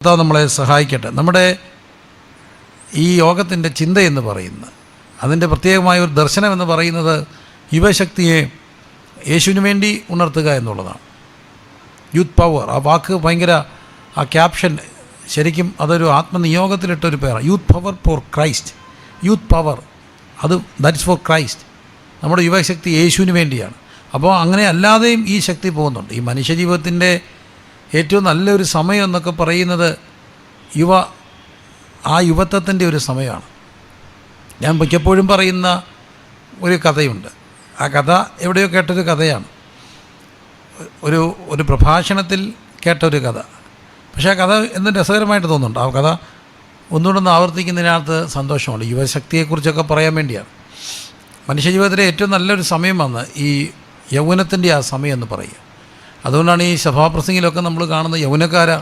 കർത്താവ് നമ്മളെ സഹായിക്കട്ടെ. നമ്മുടെ ഈ യോഗത്തിൻ്റെ ചിന്തയെന്ന് പറയുന്നത്, അതിൻ്റെ പ്രത്യേകമായ ഒരു ദർശനം എന്ന് പറയുന്നത് യുവശക്തിയെ യേശുവിന് വേണ്ടി ഉണർത്തുക എന്നുള്ളതാണ്. യൂത്ത് പവർ, ആ വാക്ക് ഭയങ്കര, ആ ക്യാപ്ഷൻ ശരിക്കും അതൊരു ആത്മനിയോഗത്തിലിട്ടൊരു പേരാണ്. Youth power for Christ. Youth power, അത് ദാറ്റ്സ് ഫോർ ക്രൈസ്റ്റ്. നമ്മുടെ യുവശക്തി യേശുവിന് വേണ്ടിയാണ്. അപ്പോൾ അങ്ങനെ അല്ലാതെയും ഈ ശക്തി പോകുന്നുണ്ട്. ഈ മനുഷ്യജീവിതത്തിൻ്റെ ഏറ്റവും നല്ലൊരു സമയം എന്നൊക്കെ പറയുന്നത് യുവത്വത്തിൻ്റെ ഒരു സമയമാണ്. ഞാൻ മിക്കപ്പോഴും പറയുന്ന ഒരു കഥയുണ്ട്. ആ കഥ എവിടെയോ കേട്ടൊരു കഥയാണ്, ഒരു പ്രഭാഷണത്തിൽ കേട്ടൊരു കഥ. പക്ഷേ ആ കഥ എന്തും രസകരമായിട്ട് തോന്നുന്നുണ്ട്. ആ കഥ ഒന്നുകൂടെ ആവർത്തിക്കുന്നതിനകത്ത് സന്തോഷമുണ്ട്. യുവശക്തിയെക്കുറിച്ചൊക്കെ പറയാൻ വേണ്ടിയാണ്. മനുഷ്യജീവിതത്തിലെ ഏറ്റവും നല്ലൊരു സമയമാണ് ഈ യൗവനത്തിൻ്റെ ആ സമയം എന്ന് പറയുക. അതുകൊണ്ടാണ് ഈ സഭാപ്രസംഗിലൊക്കെ നമ്മൾ കാണുന്ന യൗവനക്കാരാ,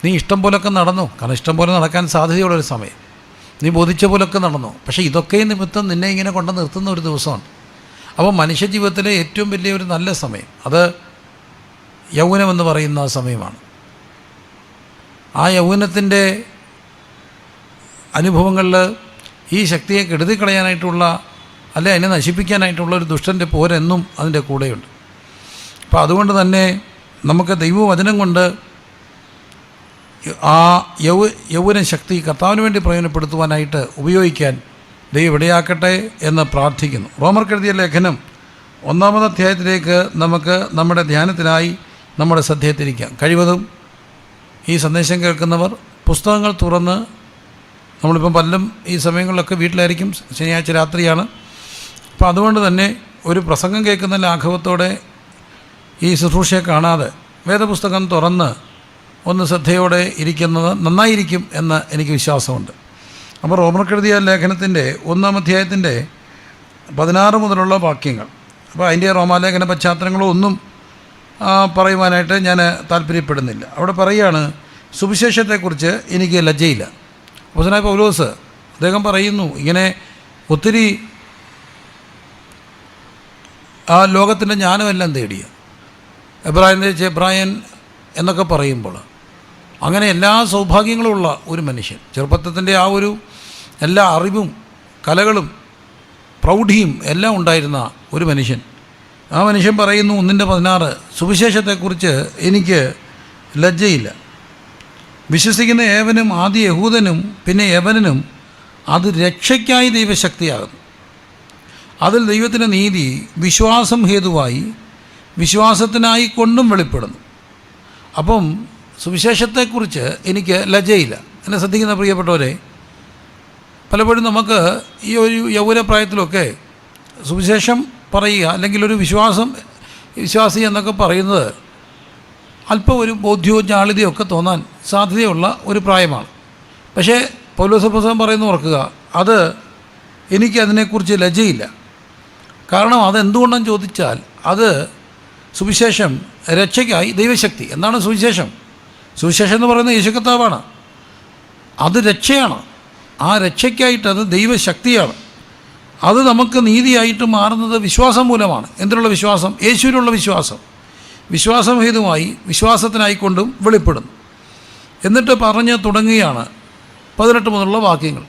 നീ ഇഷ്ടം പോലൊക്കെ നടന്നു. കാരണം ഇഷ്ടം പോലെ നടക്കാൻ സാധ്യതയുള്ളൊരു സമയം, നീ ബോധിച്ച പോലൊക്കെ നടന്നു. പക്ഷേ ഇതൊക്കെ നിമിത്തം നിന്നെ ഇങ്ങനെ കൊണ്ട് നിർത്തുന്ന ഒരു ദിവസമാണ്. അപ്പോൾ മനുഷ്യജീവിതത്തിലെ ഏറ്റവും വലിയ ഒരു നല്ല സമയം അത് യൗവനമെന്ന് പറയുന്ന സമയമാണ്. ആ യൗവനത്തിൻ്റെ അനുഭവങ്ങളിൽ ഈ ശക്തിയെ കെടുതിക്കളയാനായിട്ടുള്ള, അല്ലെ അതിനെ നശിപ്പിക്കാനായിട്ടുള്ള ഒരു ദുഷ്ടൻ്റെ പോരെന്നും അതിൻ്റെ കൂടെയുണ്ട്. അപ്പോൾ അതുകൊണ്ട് തന്നെ നമുക്ക് ദൈവവചനം കൊണ്ട് ആ യൗവന ശക്തി കർത്താവിന് വേണ്ടി പ്രയോജനപ്പെടുത്തുവാനായിട്ട് ഉപയോഗിക്കാൻ ദൈവം ഇടയാക്കട്ടെ എന്ന് പ്രാർത്ഥിക്കുന്നു. റോമർക്കെഴുതിയ ലേഖനം 1-ാം അധ്യായത്തിലേക്ക് നമുക്ക് നമ്മുടെ ധ്യാനത്തിനായി നമ്മുടെ ശ്രദ്ധയെ തിരിക്കാം. കഴിവതും ഈ സന്ദേശം കേൾക്കുന്നവർ പുസ്തകങ്ങൾ തുറന്ന്, നമ്മളിപ്പം പലരും ഈ സമയങ്ങളിലൊക്കെ വീട്ടിലായിരിക്കും, ശനിയാഴ്ച രാത്രിയാണ്. അപ്പോൾ അതുകൊണ്ട് തന്നെ ഒരു പ്രസംഗം കേൾക്കുന്ന ലാഘവത്തോടെ ഈ ശുശ്രൂഷയെ കാണാതെ വേദപുസ്തകം തുറന്ന് ഒന്ന് ശ്രദ്ധയോടെ ഇരിക്കുന്നത് നന്നായിരിക്കും എന്ന് എനിക്ക് വിശ്വാസമുണ്ട്. അപ്പോൾ റോമർക്കെഴുതിയ ലേഖനത്തിൻ്റെ 1-ാം അധ്യായത്തിൻ്റെ 16 മുതലുള്ള വാക്യങ്ങൾ, അപ്പോൾ അതിൻ്റെ റോമാലേഖന പശ്ചാത്തലങ്ങളോ ഒന്നും പറയുവാനായിട്ട് ഞാൻ താല്പര്യപ്പെടുന്നില്ല. അവിടെ പറയുകയാണ്, സുവിശേഷത്തെക്കുറിച്ച് എനിക്ക് ലജ്ജയില്ല. അപ്പോസ്തലനായ പൗലോസ് അദ്ദേഹം പറയുന്നു, ഇങ്ങനെ ഒത്തിരി ആ ലോകത്തിൻ്റെ ജ്ഞാനമെല്ലാം തേടിയ എബ്രായൻ എന്നൊക്കെ പറയുമ്പോൾ അങ്ങനെ എല്ലാ സൗഭാഗ്യങ്ങളുമുള്ള ഒരു മനുഷ്യൻ, ചെറുപ്പത്തിൻ്റെ ആ ഒരു എല്ലാ അറിവും കലകളും പ്രൗഢിയും എല്ലാം ഉണ്ടായിരുന്ന ഒരു മനുഷ്യൻ, ആ മനുഷ്യൻ പറയുന്നു 1:16, സുവിശേഷത്തെക്കുറിച്ച് എനിക്ക് ലജ്ജയില്ല. വിശ്വസിക്കുന്ന ഏവനും, ആദ്യ യഹൂദനും പിന്നെ യവനനും അത് രക്ഷയ്ക്കായി ദൈവശക്തിയാകുന്നു. അതിൽ ദൈവത്തിൻ്റെ നീതി വിശ്വാസം ഹേതുവായി വിശ്വാസത്തിനായി കൊണ്ടും വെളിപ്പെടുന്നു. അപ്പം സുവിശേഷത്തെക്കുറിച്ച് എനിക്ക് ലജ്ജയില്ല. എന്നെ ശ്രദ്ധിക്കുന്ന പ്രിയപ്പെട്ടവരെ, പലപ്പോഴും നമുക്ക് ഈ ഒരു യൗവനപ്രായത്തിലൊക്കെ സുവിശേഷം പറയുക, അല്ലെങ്കിൽ ഒരു വിശ്വാസി എന്നൊക്കെ പറയുന്നത് അല്പം ഒരു ബോധ്യവും ജാളിതയും ഒക്കെ തോന്നാൻ സാധ്യതയുള്ള ഒരു പ്രായമാണ്. പക്ഷേ പൗലോസപ്പോസ്തലൻ പറയുന്ന ഓർക്കുക, അത് എനിക്കതിനെക്കുറിച്ച് ലജ്ജയില്ല. കാരണം അതെന്തുകൊണ്ടെന്ന് ചോദിച്ചാൽ, അത് സുവിശേഷം രക്ഷയ്ക്കായി ദൈവശക്തി. എന്താണ് സുവിശേഷം? സുവിശേഷം എന്ന് പറയുന്നത് യേശു കർത്താവാണ്. അത് രക്ഷയാണ്. ആ രക്ഷയ്ക്കായിട്ടത് ദൈവശക്തിയാണ്. അത് നമുക്ക് നീതിയായിട്ട് മാറുന്നത് വിശ്വാസം മൂലമാണ്. എന്തിനുള്ള വിശ്വാസം? യേശുവിനുള്ള വിശ്വാസം. വിശ്വാസം ഹേതുമായി വിശ്വാസത്തിനായിക്കൊണ്ടും വെളിപ്പെടുന്നു. എന്നിട്ട് പറഞ്ഞ് തുടങ്ങുകയാണ് 18 മുതലുള്ള വാക്യങ്ങൾ.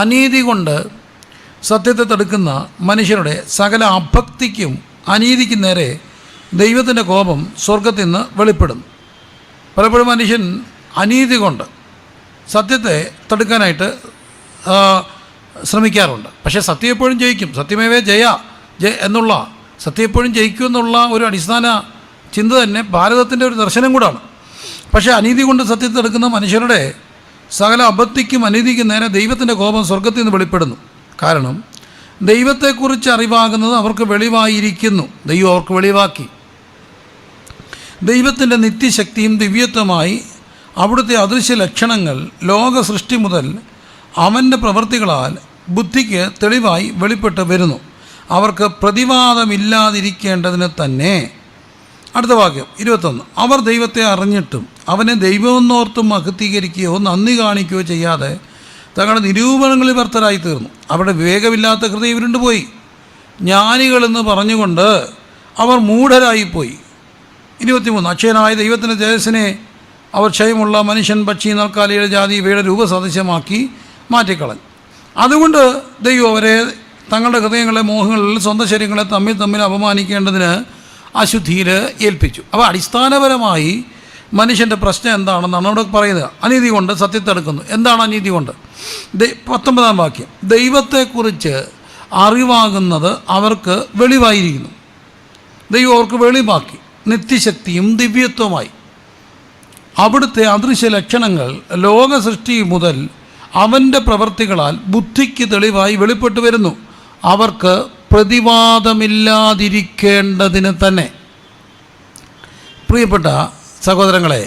അനീതി കൊണ്ട് സത്യത്തെ തടുക്കുന്ന മനുഷ്യരുടെ സകല അഭക്തിക്കും അനീതിക്കും നേരെ ദൈവത്തിൻ്റെ കോപം സ്വർഗത്തിൽ നിന്ന് വെളിപ്പെടുന്നു. പലപ്പോഴും മനുഷ്യൻ അനീതി കൊണ്ട് സത്യത്തെ തടുക്കാനായിട്ട് ശ്രമിക്കാറുണ്ട്. പക്ഷേ സത്യം എപ്പോഴും ജയിക്കും. സത്യമേവേ ജയ എന്നുള്ള, സത്യം എപ്പോഴും ജയിക്കും എന്നുള്ള ഒരു അടിസ്ഥാന ചിന്ത തന്നെ ഭാരതത്തിൻ്റെ ഒരു ദർശനം കൂടാണ്. പക്ഷേ അനീതി കൊണ്ട് സത്യത്തെ തടുക്കുന്ന മനുഷ്യരുടെ സകല അബദ്ധിക്കും അനീതിക്കും നേരെ ദൈവത്തിൻ്റെ കോപം സ്വർഗത്തിൽ നിന്ന് വെളിപ്പെടുന്നു. കാരണം ദൈവത്തെക്കുറിച്ച് അറിവാകുന്നത് അവർക്ക് വെളിവായിരിക്കുന്നു. ദൈവം അവർക്ക് വെളിവാക്കി. ദൈവത്തിൻ്റെ നിത്യശക്തിയും ദിവ്യത്വമായി അവിടുത്തെ അദൃശ്യ ലക്ഷണങ്ങൾ ലോക സൃഷ്ടി മുതൽ അവൻ്റെ പ്രവൃത്തികളാൽ ബുദ്ധിക്ക് തെളിവായി വെളിപ്പെട്ട് വരുന്നു. അവർക്ക് പ്രതിവാദമില്ലാതിരിക്കേണ്ടതിന് തന്നെ. അടുത്ത വാക്യം 21. അവർ ദൈവത്തെ അറിഞ്ഞിട്ടും അവനെ ദൈവമെന്നോർത്തും മഹത്വീകരിക്കുകയോ നന്ദി കാണിക്കുകയോ ചെയ്യാതെ തങ്ങളുടെ നിരൂപണങ്ങളിൽ വ്യർത്ഥരായി തീർന്നു. അവരുടെ വിവേകമില്ലാത്ത ഹൃദയം ഇരുണ്ടുപോയി. ജ്ഞാനികളെന്ന് പറഞ്ഞുകൊണ്ട് അവർ മൂഢരായിപ്പോയി. 23. അക്ഷയനായ ദൈവത്തിൻ്റെ തേജസ്സിനെ അവർ ക്ഷയമുള്ള മനുഷ്യൻ, പക്ഷി, നാൽക്കാലിയുടെ ജാതി ഇവയുടെ രൂപസദൃശ്യമാക്കി മാറ്റിക്കളഞ്ഞു. അതുകൊണ്ട് ദൈവം അവരെ തങ്ങളുടെ ഹൃദയങ്ങളെ മോഹങ്ങളിൽ സ്വന്തം ശരീരങ്ങളെ തമ്മിൽ അപമാനിക്കേണ്ടതിന് അശുദ്ധിയിൽ ഏൽപ്പിച്ചു. അപ്പോൾ അടിസ്ഥാനപരമായി മനുഷ്യൻ്റെ പ്രശ്നം എന്താണെന്നാണ് അവിടെ പറയുന്നത്. അനീതി കൊണ്ട് സത്യത്തെ എടുക്കുന്നു. എന്താണ് അനീതി കൊണ്ട്? 19-ാം വാക്യം, ദൈവത്തെക്കുറിച്ച് അറിവാകുന്നത് അവർക്ക് വെളിവായിരിക്കുന്നു. ദൈവം അവർക്ക് വെളിവാക്കി നിത്യശക്തിയും ദിവ്യത്വമായി. അവിടുത്തെ അദൃശ്യ ലക്ഷണങ്ങൾ ലോക സൃഷ്ടി മുതൽ അവൻ്റെ പ്രവൃത്തികളാൽ ബുദ്ധിക്ക് തെളിവായി വെളിപ്പെട്ടു വരുന്നു. അവർക്ക് പ്രതിവാദമില്ലാതിരിക്കേണ്ടതിന് തന്നെ. പ്രിയപ്പെട്ട സഹോദരങ്ങളെ,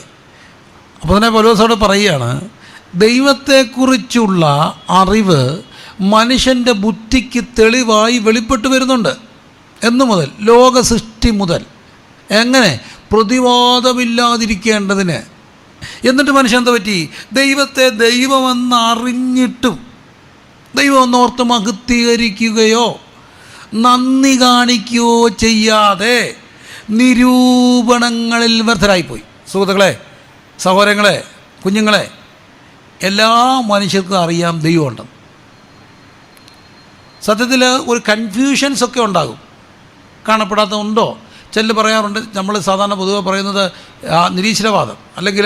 അപ്പോൾ തന്നെ പൗലോസോട് പറയുകയാണ്, ദൈവത്തെക്കുറിച്ചുള്ള അറിവ് മനുഷ്യൻ്റെ ബുദ്ധിക്ക് തെളിവായി വെളിപ്പെട്ടു വരുന്നുണ്ട്. എന്നു മുതൽ? ലോക സൃഷ്ടി മുതൽ. എങ്ങനെ? പ്രതിവാദമില്ലാതിരിക്കേണ്ടതിന്. എന്നിട്ട് മനുഷ്യൻ എന്താ പറ്റി? ദൈവത്തെ ദൈവമെന്നറിഞ്ഞിട്ടും ദൈവമെന്നോർത്ത് മഹത്വീകരിക്കുകയോ നന്ദി കാണിക്കുകയോ ചെയ്യാതെ നിരൂപണങ്ങളിൽ വ്യർത്ഥരായിപ്പോയി. സുഹൃത്തുക്കളെ, സഹോദരങ്ങളെ, കുഞ്ഞുങ്ങളെ, എല്ലാ മനുഷ്യർക്കും അറിയാം ദൈവമുണ്ടെന്ന്. സത്യത്തിൽ ഒരു കൺഫ്യൂഷൻസൊക്കെ ഉണ്ടാകും. കാണപ്പെടാത്തതുണ്ടോ? ചിലർ പറയാറുണ്ട്, നമ്മൾ സാധാരണ പൊതുവെ പറയുന്നത് നിരീശ്വരവാദം, അല്ലെങ്കിൽ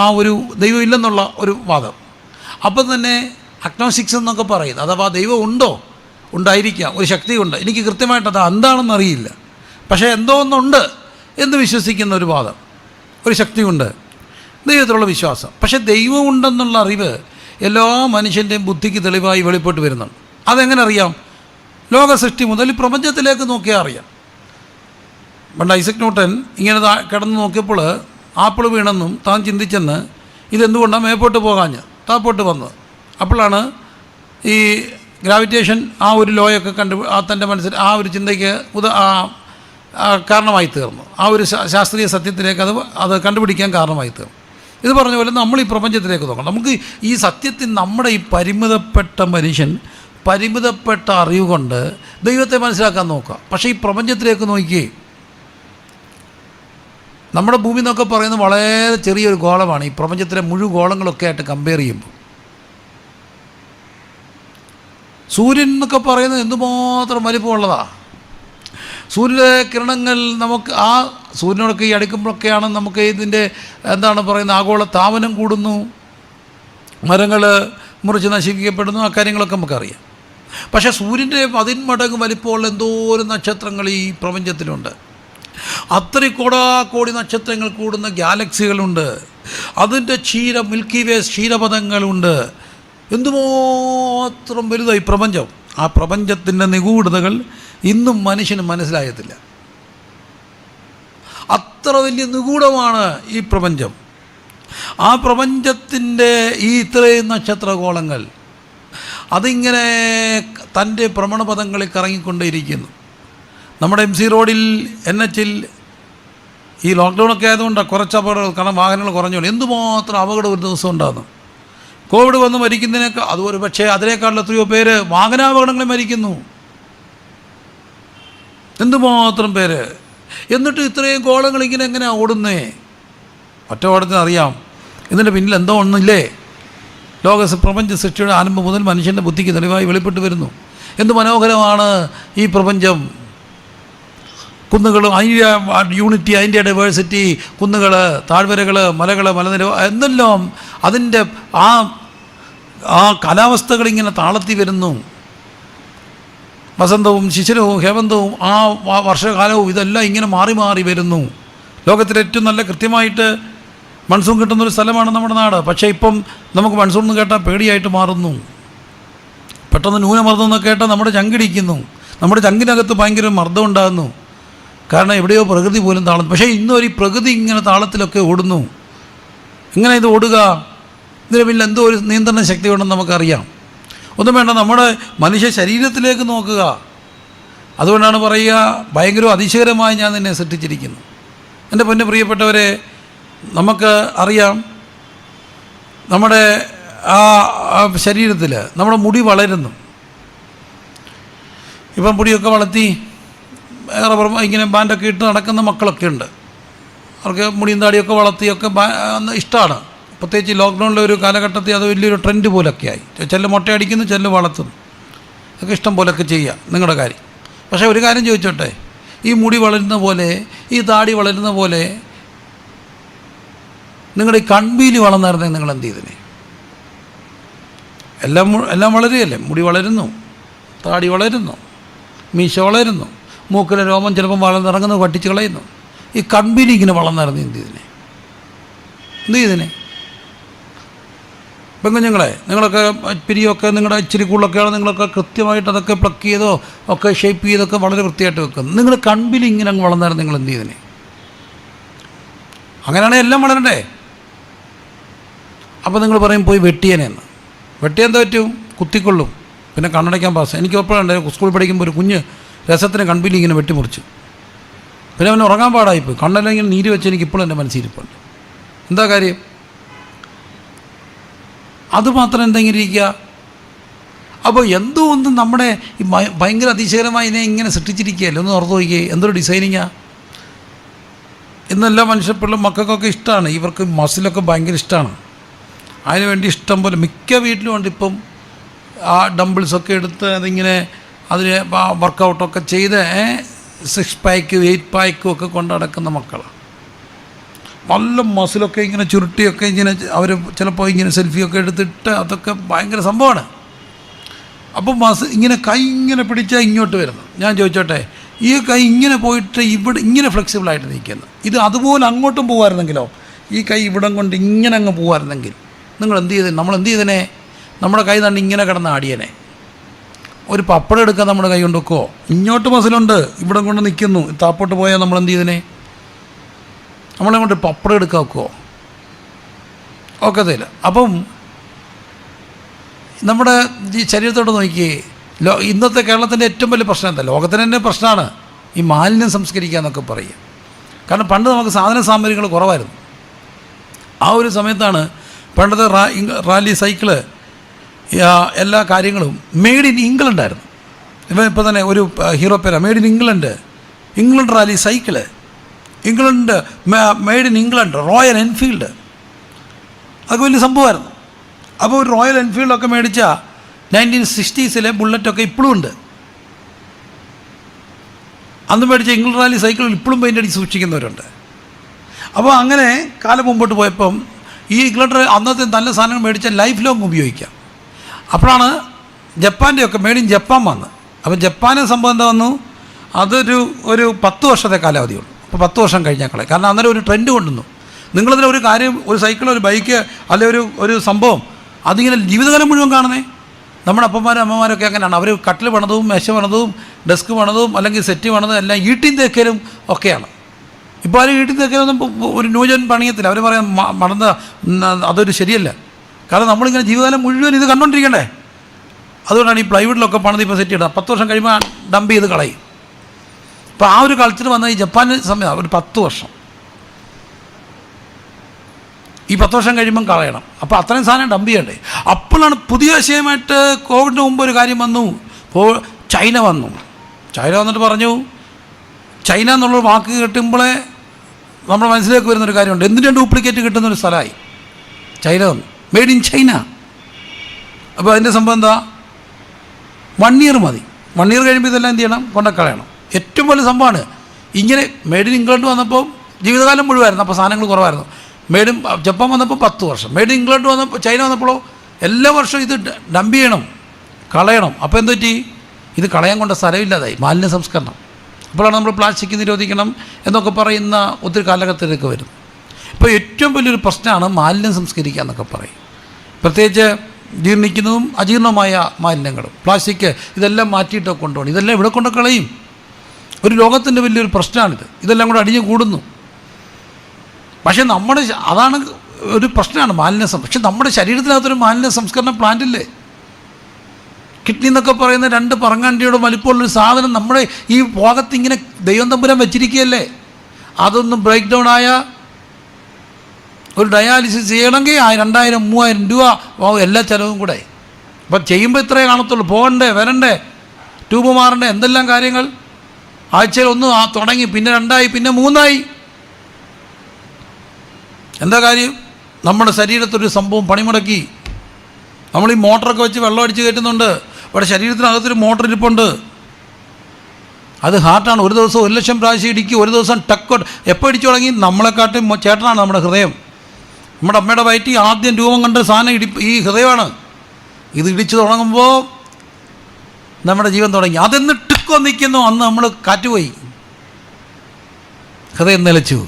ആ ഒരു ദൈവം ഇല്ലെന്നുള്ള ഒരു വാദം. അപ്പം തന്നെ അഗ്നോസ്റ്റിക്സ് എന്നൊക്കെ പറയുന്നത്, അഥവാ ദൈവം ഉണ്ടോ? ഉണ്ടായിരിക്കാം, ഒരു ശക്തിയുണ്ട്, എനിക്ക് കൃത്യമായിട്ട് അത് എന്താണെന്ന് അറിയില്ല, പക്ഷേ എന്തോ ഒന്നുണ്ട് എന്ന് വിശ്വസിക്കുന്ന ഒരു വാദം, ഒരു ശക്തിയുണ്ട്, ദൈവത്തിലുള്ള വിശ്വാസം. പക്ഷേ ദൈവമുണ്ടെന്നുള്ള അറിവ് എല്ലാ മനുഷ്യൻ്റെയും ബുദ്ധിക്ക് തെളിവായി വെളിപ്പെട്ട് വരുന്നുണ്ട്. അതെങ്ങനെ അറിയാം? ലോക സൃഷ്ടി മുതൽ പ്രപഞ്ചത്തിലേക്ക് നോക്കിയാൽ അറിയാം. പണ്ട് ഐസക് ന്യൂട്ടൻ ഇങ്ങനെ കിടന്ന് നോക്കിയപ്പോൾ ആപ്പിൾ വീണെന്നും താൻ ചിന്തിച്ചെന്ന് ഇതെന്തുകൊണ്ടാണ് മേപ്പോട്ട് പോകാഞ്ഞ് താപ്പോട്ട് വന്നത്. അപ്പോഴാണ് ഈ ഗ്രാവിറ്റേഷൻ ആ ഒരു ലോയൊക്കെ തൻ്റെ മനസ്സിൽ ആ ഒരു ചിന്തയ്ക്ക് കാരണമായി തീർന്നു. ആ ഒരു ശാസ്ത്രീയ സത്യത്തിലേക്ക് അത് കണ്ടുപിടിക്കാൻ കാരണമായി തീർന്നു. ഇത് പറഞ്ഞ പോലെ നമ്മൾ ഈ പ്രപഞ്ചത്തിലേക്ക് നോക്കണം. നമുക്ക് ഈ സത്യത്തിൽ നമ്മുടെ ഈ പരിമിതപ്പെട്ട മനുഷ്യൻ പരിമിതപ്പെട്ട അറിവ് കൊണ്ട് ദൈവത്തെ മനസ്സിലാക്കാൻ നോക്കുക. പക്ഷേ ഈ പ്രപഞ്ചത്തിലേക്ക് നോക്കിയേ, നമ്മുടെ ഭൂമി എന്നൊക്കെ പറയുന്നത് വളരെ ചെറിയൊരു ഗോളമാണ്. ഈ പ്രപഞ്ചത്തിലെ മുഴുവൻ ഗോളങ്ങളൊക്കെ ആയിട്ട് കമ്പയർ ചെയ്യുമ്പോൾ സൂര്യൻ എന്നൊക്കെ പറയുന്നത് എന്തുമാത്രം വലിപ്പമുള്ളതാണ്. സൂര്യകിരണങ്ങൾ നമുക്ക് ആ സൂര്യനോടൊക്കെ ഈ അടുക്കുമ്പോഴൊക്കെയാണ് നമുക്ക് ഇതിൻ്റെ എന്താണ് പറയുന്നത്, ആഗോള താപനം കൂടുന്നു, മരങ്ങൾ മുറിച്ച് നശിപ്പിക്കപ്പെടുന്നു, ആ കാര്യങ്ങളൊക്കെ നമുക്കറിയാം. പക്ഷേ സൂര്യൻ്റെ 10 മടങ്ങ് വലിപ്പമുള്ള എന്തോരം നക്ഷത്രങ്ങൾ ഈ പ്രപഞ്ചത്തിലുണ്ട്. അത്രയും കോടാകോടി നക്ഷത്രങ്ങൾ കൂടുന്ന ഗാലക്സികളുണ്ട്. അതിൻ്റെ മിൽക്കി വേ ക്ഷീരപഥങ്ങളുണ്ട്. എന്തുമാത്രം വലുതായി പ്രപഞ്ചം. ആ പ്രപഞ്ചത്തിൻ്റെ നിഗൂഢതകൾ ഇന്നും മനുഷ്യന് മനസ്സിലായത്തില്ല. അത്ര വലിയ നിഗൂഢമാണ് ഈ പ്രപഞ്ചം. ആ പ്രപഞ്ചത്തിൻ്റെ ഈ ഇത്രയും നക്ഷത്രഗോളങ്ങൾ അതിങ്ങനെ തൻ്റെ ഭ്രമണപഥങ്ങളിൽ കറങ്ങിക്കൊണ്ടേയിരിക്കുന്നു. നമ്മുടെ MC റോഡിൽ NH ഈ ലോക്ക്ഡൗണൊക്കെ ആയതുകൊണ്ടാണ് കുറച്ച് അപകടങ്ങൾ, കാരണം വാഹനങ്ങൾ കുറഞ്ഞുകൊണ്ട് എന്തുമാത്രം അപകടം ഒരു ദിവസം ഉണ്ടാകുന്നു. കോവിഡ് വന്ന് മരിക്കുന്നതിനേക്കാൾ അതുപോലെ, പക്ഷേ അതിനേക്കാളും എത്രയോ പേര് വാഹനാപകടങ്ങളിൽ മരിക്കുന്നു. എന്തുമാത്രം പേര്. എന്നിട്ട് ഇത്രയും ഗോളങ്ങൾ ഇങ്ങനെ എങ്ങനെയാണ് ഓടുന്നേ? ഒറ്റ ഓടത്തിന് അറിയാം ഇതിൻ്റെ പിന്നിൽ എന്തോ ഒന്നില്ലേ? പ്രപഞ്ച സൃഷ്ടിയുടെ ആരംഭം മുതൽ മനുഷ്യൻ്റെ ബുദ്ധിക്ക് തെളിവായി വെളിപ്പെട്ട് വരുന്നു. എന്ത് മനോഹരമാണ് ഈ പ്രപഞ്ചം. കുന്നുകളും അതിൻ്റെ യൂണിറ്റി, അതിൻ്റെ ഡൈവേഴ്സിറ്റി, കുന്നുകൾ, താഴ്വരകൾ, മലകൾ, മലനിര എന്നെല്ലാം അതിൻ്റെ ആ കാലാവസ്ഥകളിങ്ങനെ താളത്തി വരുന്നു. വസന്തവും ശിശിരവും ഹേമന്തവും ആ വർഷകാലവും ഇതെല്ലാം ഇങ്ങനെ മാറി മാറി വരുന്നു. ലോകത്തിലെ ഏറ്റവും നല്ല കൃത്യമായിട്ട് മൺസൂൺ കിട്ടുന്നൊരു സ്ഥലമാണ് നമ്മുടെ നാട്. പക്ഷേ ഇപ്പം നമുക്ക് മൺസൂൺ എന്ന് കേട്ടാൽ പേടിയായിട്ട് മാറുന്നു. പെട്ടെന്ന് ന്യൂനമർദ്ദം എന്നൊക്കെ കേട്ടാൽ നമ്മുടെ ചങ്കിടിക്കുന്നു. നമ്മുടെ ചങ്കിനകത്ത് ഭയങ്കര മർദ്ദം ഉണ്ടാകുന്നു. കാരണം എവിടെയോ പ്രകൃതി പോലും താളം. പക്ഷേ ഇന്നൊരു പ്രകൃതി ഇങ്ങനെ താളത്തിലൊക്കെ ഓടുന്നു. ഇങ്ങനെ ഇത് ഓടുക, ഇതിന് പിന്നെ എന്തോ ഒരു നിയന്ത്രണ ശക്തി ഉണ്ടെന്ന് നമുക്കറിയാം. ഒന്നും വേണ്ട, നമ്മുടെ മനുഷ്യ ശരീരത്തിലേക്ക് നോക്കുക. അതുകൊണ്ടാണ് പറയുക, ഭയങ്കര അതിശയകരമായി ഞാൻ നിന്നെ സൃഷ്ടിച്ചിരിക്കുന്നു. എൻ്റെ പൊന്നു പ്രിയപ്പെട്ടവരെ, നമുക്ക് അറിയാം നമ്മുടെ ആ ശരീരത്തിൽ നമ്മുടെ മുടി വളരുന്നു. ഇപ്പം മുടിയൊക്കെ വളർത്തി ഇങ്ങനെ ബാൻഡൊക്കെ ഇട്ട് നടക്കുന്ന മക്കളൊക്കെ ഉണ്ട്. അവർക്ക് മുടിയും താടിയൊക്കെ വളർത്തിയൊക്കെ ഇഷ്ടമാണ്. പ്രത്യേകിച്ച് ലോക്ക്ഡൗണിലെ ഒരു കാലഘട്ടത്തിൽ അത് വലിയൊരു ട്രെൻഡ് പോലൊക്കെ ആയി. ചെല്ല് മുട്ടയടിക്കുന്നു, ചെല്ല് വളർത്തുന്നു, ഒക്കെ ഇഷ്ടം പോലൊക്കെ ചെയ്യുക, നിങ്ങളുടെ കാര്യം. പക്ഷേ ഒരു കാര്യം ചോദിച്ചോട്ടെ, ഈ മുടി വളരുന്ന പോലെ, ഈ താടി വളരുന്ന പോലെ നിങ്ങളുടെ ഈ കൺപീലി വളർന്നായിരുന്നെങ്കിൽ നിങ്ങൾ എന്ത് ചെയ്തിനെ? എല്ലാം വളരുകയല്ലേ. മുടി വളരുന്നു, താടി വളരുന്നു, മീശ വളരുന്നു, മൂക്കിലെ രോമം ചിലപ്പം വളർന്നിറങ്ങുന്നത് വട്ടിച്ച് കളയുന്നു. ഈ കൺപീലി ഇങ്ങനെ വളർന്നായിരുന്നു എന്ത് ചെയ്തിനെ? പെങ്കുഞ്ഞുങ്ങളെ, നിങ്ങളൊക്കെ പിരിയൊക്കെ നിങ്ങളുടെ ഇച്ചിരി കൂടുതലൊക്കെയാണ്, നിങ്ങളൊക്കെ കൃത്യമായിട്ട് അതൊക്കെ പ്ലക്ക് ചെയ്തോ ഒക്കെ ഷേപ്പ് ചെയ്തൊക്കെ വളരെ വൃത്തിയായിട്ട് വെക്കും. നിങ്ങൾ കൺപീലി ഇങ്ങനെ അങ്ങ് വളർന്നായിരുന്നു നിങ്ങൾ എന്ത് ചെയ്തിനെ? അങ്ങനെയാണെങ്കിൽ എല്ലാം വളരണ്ടേ? അപ്പോൾ നിങ്ങൾ പറയും പോയി വെട്ടിയനെന്ന്. വെട്ടിയാൻ എന്താ പറ്റും? കുത്തിക്കൊള്ളും, പിന്നെ കണ്ണടയ്ക്കാൻ പാസ്. എനിക്ക് എപ്പോഴുണ്ട് സ്കൂളിൽ പഠിക്കുമ്പോൾ ഒരു കുഞ്ഞ് രസത്തിന് കൺപീലി ഇങ്ങനെ വെട്ടിമുറിച്ചു, പിന്നെ അവന് ഉറങ്ങാൻ പാടായിപ്പോയി. കണ്ണെല്ലാം ഇങ്ങനെ നീര് വെച്ച് എനിക്ക് ഇപ്പോഴും എൻ്റെ മനസ്സിരിപ്പുണ്ട്. എന്താ കാര്യം? അതുമാത്രം എന്തെങ്കിലും ഇരിക്കുക. അപ്പോൾ എന്തുകൊണ്ടും നമ്മുടെ ഈ ഭയങ്കര അതിശയകരമായി ഇതിനെ ഇങ്ങനെ സൃഷ്ടിച്ചിരിക്കുകയല്ലേ. ഒന്ന് ഓർത്ത് നോക്കിയേ, എന്തൊരു ഡിസൈനിങ്ങാ. ഇന്നെല്ലാം മനുഷ്യപ്പിള്ള മക്കൾക്കൊക്കെ ഇഷ്ടമാണ്, ഇവർക്ക് മസിലൊക്കെ ഭയങ്കര ഇഷ്ടമാണ്. അതിനുവേണ്ടി ഇഷ്ടം പോലെ മിക്ക വീട്ടിലും ഉണ്ട് ഇപ്പം ആ ഡംബിൾസൊക്കെ എടുത്ത് അതിങ്ങനെ അതിന് വർക്കൗട്ടൊക്കെ ചെയ്ത് 6 പാക്ക് 8 പാക്കും ഒക്കെ കൊണ്ട് നടക്കുന്ന മക്കളാണ്. നല്ല മസിലൊക്കെ ഇങ്ങനെ ചുരുട്ടിയൊക്കെ ഇങ്ങനെ അവർ ചിലപ്പോൾ ഇങ്ങനെ സെൽഫിയൊക്കെ എടുത്തിട്ട് അതൊക്കെ ഭയങ്കര സംഭവമാണ്. അപ്പോൾ ഇങ്ങനെ കൈ ഇങ്ങനെ പിടിച്ചാൽ ഇങ്ങോട്ട് വരുന്നു. ഞാൻ ചോദിച്ചോട്ടെ, ഈ കൈ ഇങ്ങനെ പോയിട്ട് ഇവിടെ ഇങ്ങനെ ഫ്ലെക്സിബിളായിട്ട് നിൽക്കുന്നു, ഇത് അതുപോലെ അങ്ങോട്ടും പോകുമായിരുന്നെങ്കിലോ? ഈ കൈ ഇവിടം കൊണ്ട് ഇങ്ങനെ അങ്ങ് പോകുമായിരുന്നെങ്കിൽ നിങ്ങൾ എന്ത് ചെയ്തേ? നമ്മൾ എന്ത് ചെയ്തേനെ? നമ്മുടെ കൈ തന്നെ ഇങ്ങനെ കിടന്ന് ആടിയനെ. ഒരു പപ്പടം എടുക്കാൻ നമ്മുടെ കൈ കൊണ്ട് വെക്കുമോ? ഇങ്ങോട്ട് മസിലുണ്ട്, ഇവിടെ കൊണ്ട് നിൽക്കുന്നു, താപ്പോട്ട് പോയാൽ നമ്മൾ എന്ത് ചെയ്തേനെ? നമ്മളെ കൊണ്ട് പപ്പടം എടുക്കാൻ വെക്കുമോ? ഒക്കത്തില്ല. അപ്പം നമ്മുടെ ഈ ശരീരത്തോട് നോക്കിയേ, ഇന്നത്തെ കേരളത്തിൻ്റെ ഏറ്റവും വലിയ പ്രശ്നം എന്താ? ലോകത്തിന് തന്നെ പ്രശ്നമാണ് ഈ മാലിന്യം സംസ്കരിക്കുക എന്നൊക്കെ പറയുക. കാരണം പണ്ട് നമുക്ക് സാധന സാമഗ്രികൾ കുറവായിരുന്നു. ആ ഒരു സമയത്താണ് പണ്ടത്തെ റാലി സൈക്കിള് എല്ലാ കാര്യങ്ങളും മെയ്ഡ് ഇൻ ഇംഗ്ലണ്ടായിരുന്നു. ഇപ്പോൾ തന്നെ ഒരു ഹീറോ പേരാ made in England rally cycle, England made in England, royal Enfield, അതൊക്കെ വലിയ സംഭവമായിരുന്നു. അപ്പോൾ ഒരു റോയൽ എൻഫീൽഡൊക്കെ മേടിച്ച 1960s ബുള്ളറ്റൊക്കെ ഇപ്പോഴും ഉണ്ട്. അന്ന് മേടിച്ച ഇംഗ്ലണ്ട് റാലി സൈക്കിളിൽ ഇപ്പോഴും പെയിൻ്റ് അടിച്ച് സൂക്ഷിക്കുന്നവരുണ്ട്. അപ്പോൾ അങ്ങനെ കാലം മുമ്പോട്ട് പോയപ്പം ഈ ഇംഗ്ലണ്ട് അന്നത്തെ നല്ല സാധനങ്ങൾ മേടിച്ച ലൈഫ് ലോങ് ഉപയോഗിക്കാം. അപ്പോഴാണ് ജപ്പാൻ്റെയൊക്കെ മെയ്ഡ് ഇൻ ജപ്പാൻ വന്ന്. അപ്പോൾ ജപ്പാനെ സംഭവം എന്താ വന്നു? ഒരു 10 വർഷത്തെ കാലാവധിയുള്ളൂ. അപ്പോൾ 10 വർഷം കഴിഞ്ഞാൽ കളയും. കാരണം അന്നേരം ഒരു ട്രെൻഡ് കൊണ്ടുവന്നു. നിങ്ങളതിൽ ഒരു കാര്യം, ഒരു സൈക്കിൾ, ഒരു ബൈക്ക്, അല്ലെങ്കിൽ ഒരു സംഭവം അതിങ്ങനെ ജീവിതകാലം മുഴുവൻ കാണുന്നേ. നമ്മുടെ അപ്പന്മാരും അമ്മമാരൊക്കെ അങ്ങനെയാണ്. അവർ കട്ടിൽ പണിതവും മേശ പണിതവും ഡെസ്ക് പണിതവും അല്ലെങ്കിൽ സെറ്റ് പണിതവും എല്ലാം ഈട്ടിയും തേക്കലും ഒക്കെയാണ്. ഇപ്പോൾ ആരും ഈട്ടിയും തേക്കലൊന്നും ഒരു ന്യൂജൻ പണിയത്തില്ല. അവർ പറയാൻ മണന്ന അതൊരു ശരിയല്ല. കാരണം നമ്മളിങ്ങനെ ജീവിതകാലം മുഴുവൻ ഇത് കണ്ടുകൊണ്ടിരിക്കണ്ടേ. അതുകൊണ്ടാണ് ഈ പ്ലൈവുഡിലൊക്കെ പണിത് ഇപ്പോൾ സെറ്റ് ചെയ്യണം. 10 വർഷം കഴിയുമ്പോൾ ഡംപ് ചെയ്ത് കളയും. അപ്പോൾ ആ ഒരു കൾച്ചർ വന്ന ഈ ജപ്പാൻ സമയം ഒരു 10 വർഷം, ഈ 10 വർഷം കഴിയുമ്പം കളയണം. അപ്പോൾ അത്രയും സാധനം ഡംപ് ചെയ്യണ്ടേ. അപ്പോഴാണ് പുതിയ ആശയമായിട്ട് കോവിഡിന് മുമ്പ് ഒരു കാര്യം വന്നു. ചൈന വന്നിട്ട് പറഞ്ഞു, ചൈന എന്നുള്ളൊരു വാക്ക് കിട്ടുമ്പോഴേ നമ്മുടെ മനസ്സിലേക്ക് വരുന്നൊരു കാര്യമുണ്ട്. എന്തിൻ്റെ ഡ്യൂപ്ലിക്കേറ്റ് കിട്ടുന്നൊരു സ്ഥലമായി ചൈന വന്നു, മെയ്ഡ് ഇൻ ചൈന. അപ്പോൾ അതിൻ്റെ സംഭവം എന്താ? 1 ഇയർ മതി. 1 ഇയർ കഴിയുമ്പോൾ ഇതെല്ലാം എന്ത് ചെയ്യണം? കൊണ്ടക്കളയണം. ഏറ്റവും വലിയ സംഭവമാണ്. ഇങ്ങനെ മെയ്ഡ് ഇൻ ഇംഗ്ലണ്ട് വന്നപ്പോൾ ജീവിതകാലം മുഴുവായിരുന്നു, അപ്പോൾ സാധനങ്ങൾ കുറവായിരുന്നു. മെയ്ഡ് ഇൻ ജപ്പാൻ വന്നപ്പോൾ 10 വർഷം, മെയ്ഡ് ഇൻ ഇംഗ്ലണ്ട് വന്നപ്പോൾ ചൈന വന്നപ്പോഴോ എല്ലാ വർഷവും ഇത് ഡംപ് ചെയ്യണം, കളയണം. അപ്പോൾ എന്ത് പറ്റി? ഇത് കളയാൻ കൊണ്ട് സ്ഥലമില്ലാതായി. മാലിന്യ സംസ്കരണം. അപ്പോഴാണ് നമ്മൾ പ്ലാസ്റ്റിക് നിരോധിക്കണം എന്നൊക്കെ പറയുന്ന ഒത്തിരി കാലഘട്ടത്തിലേക്ക് വരും. ഇപ്പോൾ ഏറ്റവും വലിയൊരു പ്രശ്നമാണ് മാലിന്യം സംസ്കരിക്കുക എന്നൊക്കെ പറയും. പ്രത്യേകിച്ച് ജീർണിക്കുന്നതും അജീർണമായ മാലിന്യങ്ങളും പ്ലാസ്റ്റിക് ഇതെല്ലാം മാറ്റിയിട്ടൊക്കെ കൊണ്ടുപോകണം. ഇതെല്ലാം ഇവിടെ കൊണ്ട് കളയും. ഒരു ലോകത്തിൻ്റെ വലിയൊരു പ്രശ്നമാണിത്. ഇതെല്ലാം കൂടെ അടിഞ്ഞു കൂടുന്നു. പക്ഷേ അതാണ് ഒരു പ്രശ്നമാണ് മാലിന്യ പക്ഷേ നമ്മുടെ ശരീരത്തിനകത്തൊരു മാലിന്യ സംസ്കരണ പ്ലാന്റ് ഇല്ലേ? കിഡ്നി എന്നൊക്കെ പറയുന്ന 2 പറങ്ങാണ്ടിയുടെ വലിപ്പമുള്ളൊരു സാധനം നമ്മുടെ ഈ ഭാഗത്ത് ഇങ്ങനെ ദൈവം തമ്പുരാൻ വെച്ചിരിക്കുകയല്ലേ. അതൊന്നും ബ്രേക്ക് ഡൗൺ ആയ ഒരു ഡയാലിസിസ് ചെയ്യണമെങ്കിൽ 2000-3000 രൂപ ആവും എല്ലാ ചിലവും കൂടെ. അപ്പം ചെയ്യുമ്പോൾ ഇത്രയേ കാണത്തുള്ളൂ. പോകണ്ടേ, വരണ്ടേ, ട്യൂബ് മാറണ്ടേ, എന്തെല്ലാം കാര്യങ്ങൾ. ആഴ്ചയിൽ 1 തുടങ്ങി, പിന്നെ 2 ആയി, പിന്നെ 3 ആയി. എന്താ കാര്യം? നമ്മുടെ ശരീരത്തൊരു സംഭവം പണിമുടക്കി. നമ്മൾ ഈ മോട്ടറൊക്കെ വെച്ച് വെള്ളം അടിച്ച് കയറ്റുന്നുണ്ട്. ഇവിടെ ശരീരത്തിനകത്തൊരു മോട്ടർ ഇരിപ്പുണ്ട്. അത് ഹാർട്ടാണ്. ഒരു ദിവസം 1,00,000 പ്രാവശ്യം ഇടിക്കും. ഒരു ദിവസം ടക്കോട്ട് എപ്പോൾ ഇടിച്ചു തുടങ്ങി? നമ്മളെക്കാട്ടും ചേട്ടനാണ് നമ്മുടെ ഹൃദയം. നമ്മുടെ അമ്മയുടെ വയറ്റിൽ ആദ്യം രൂപം കണ്ട സാധനം ഈ ഹൃദയമാണ്. ഇത് ഇടിച്ചു തുടങ്ങുമ്പോൾ നമ്മുടെ ജീവൻ തുടങ്ങി. അതെന്ന് ടിക്കോ നിൽക്കുന്നു. അന്ന് നമ്മൾ കാറ്റുപോയി, ഹൃദയം നിലച്ചു.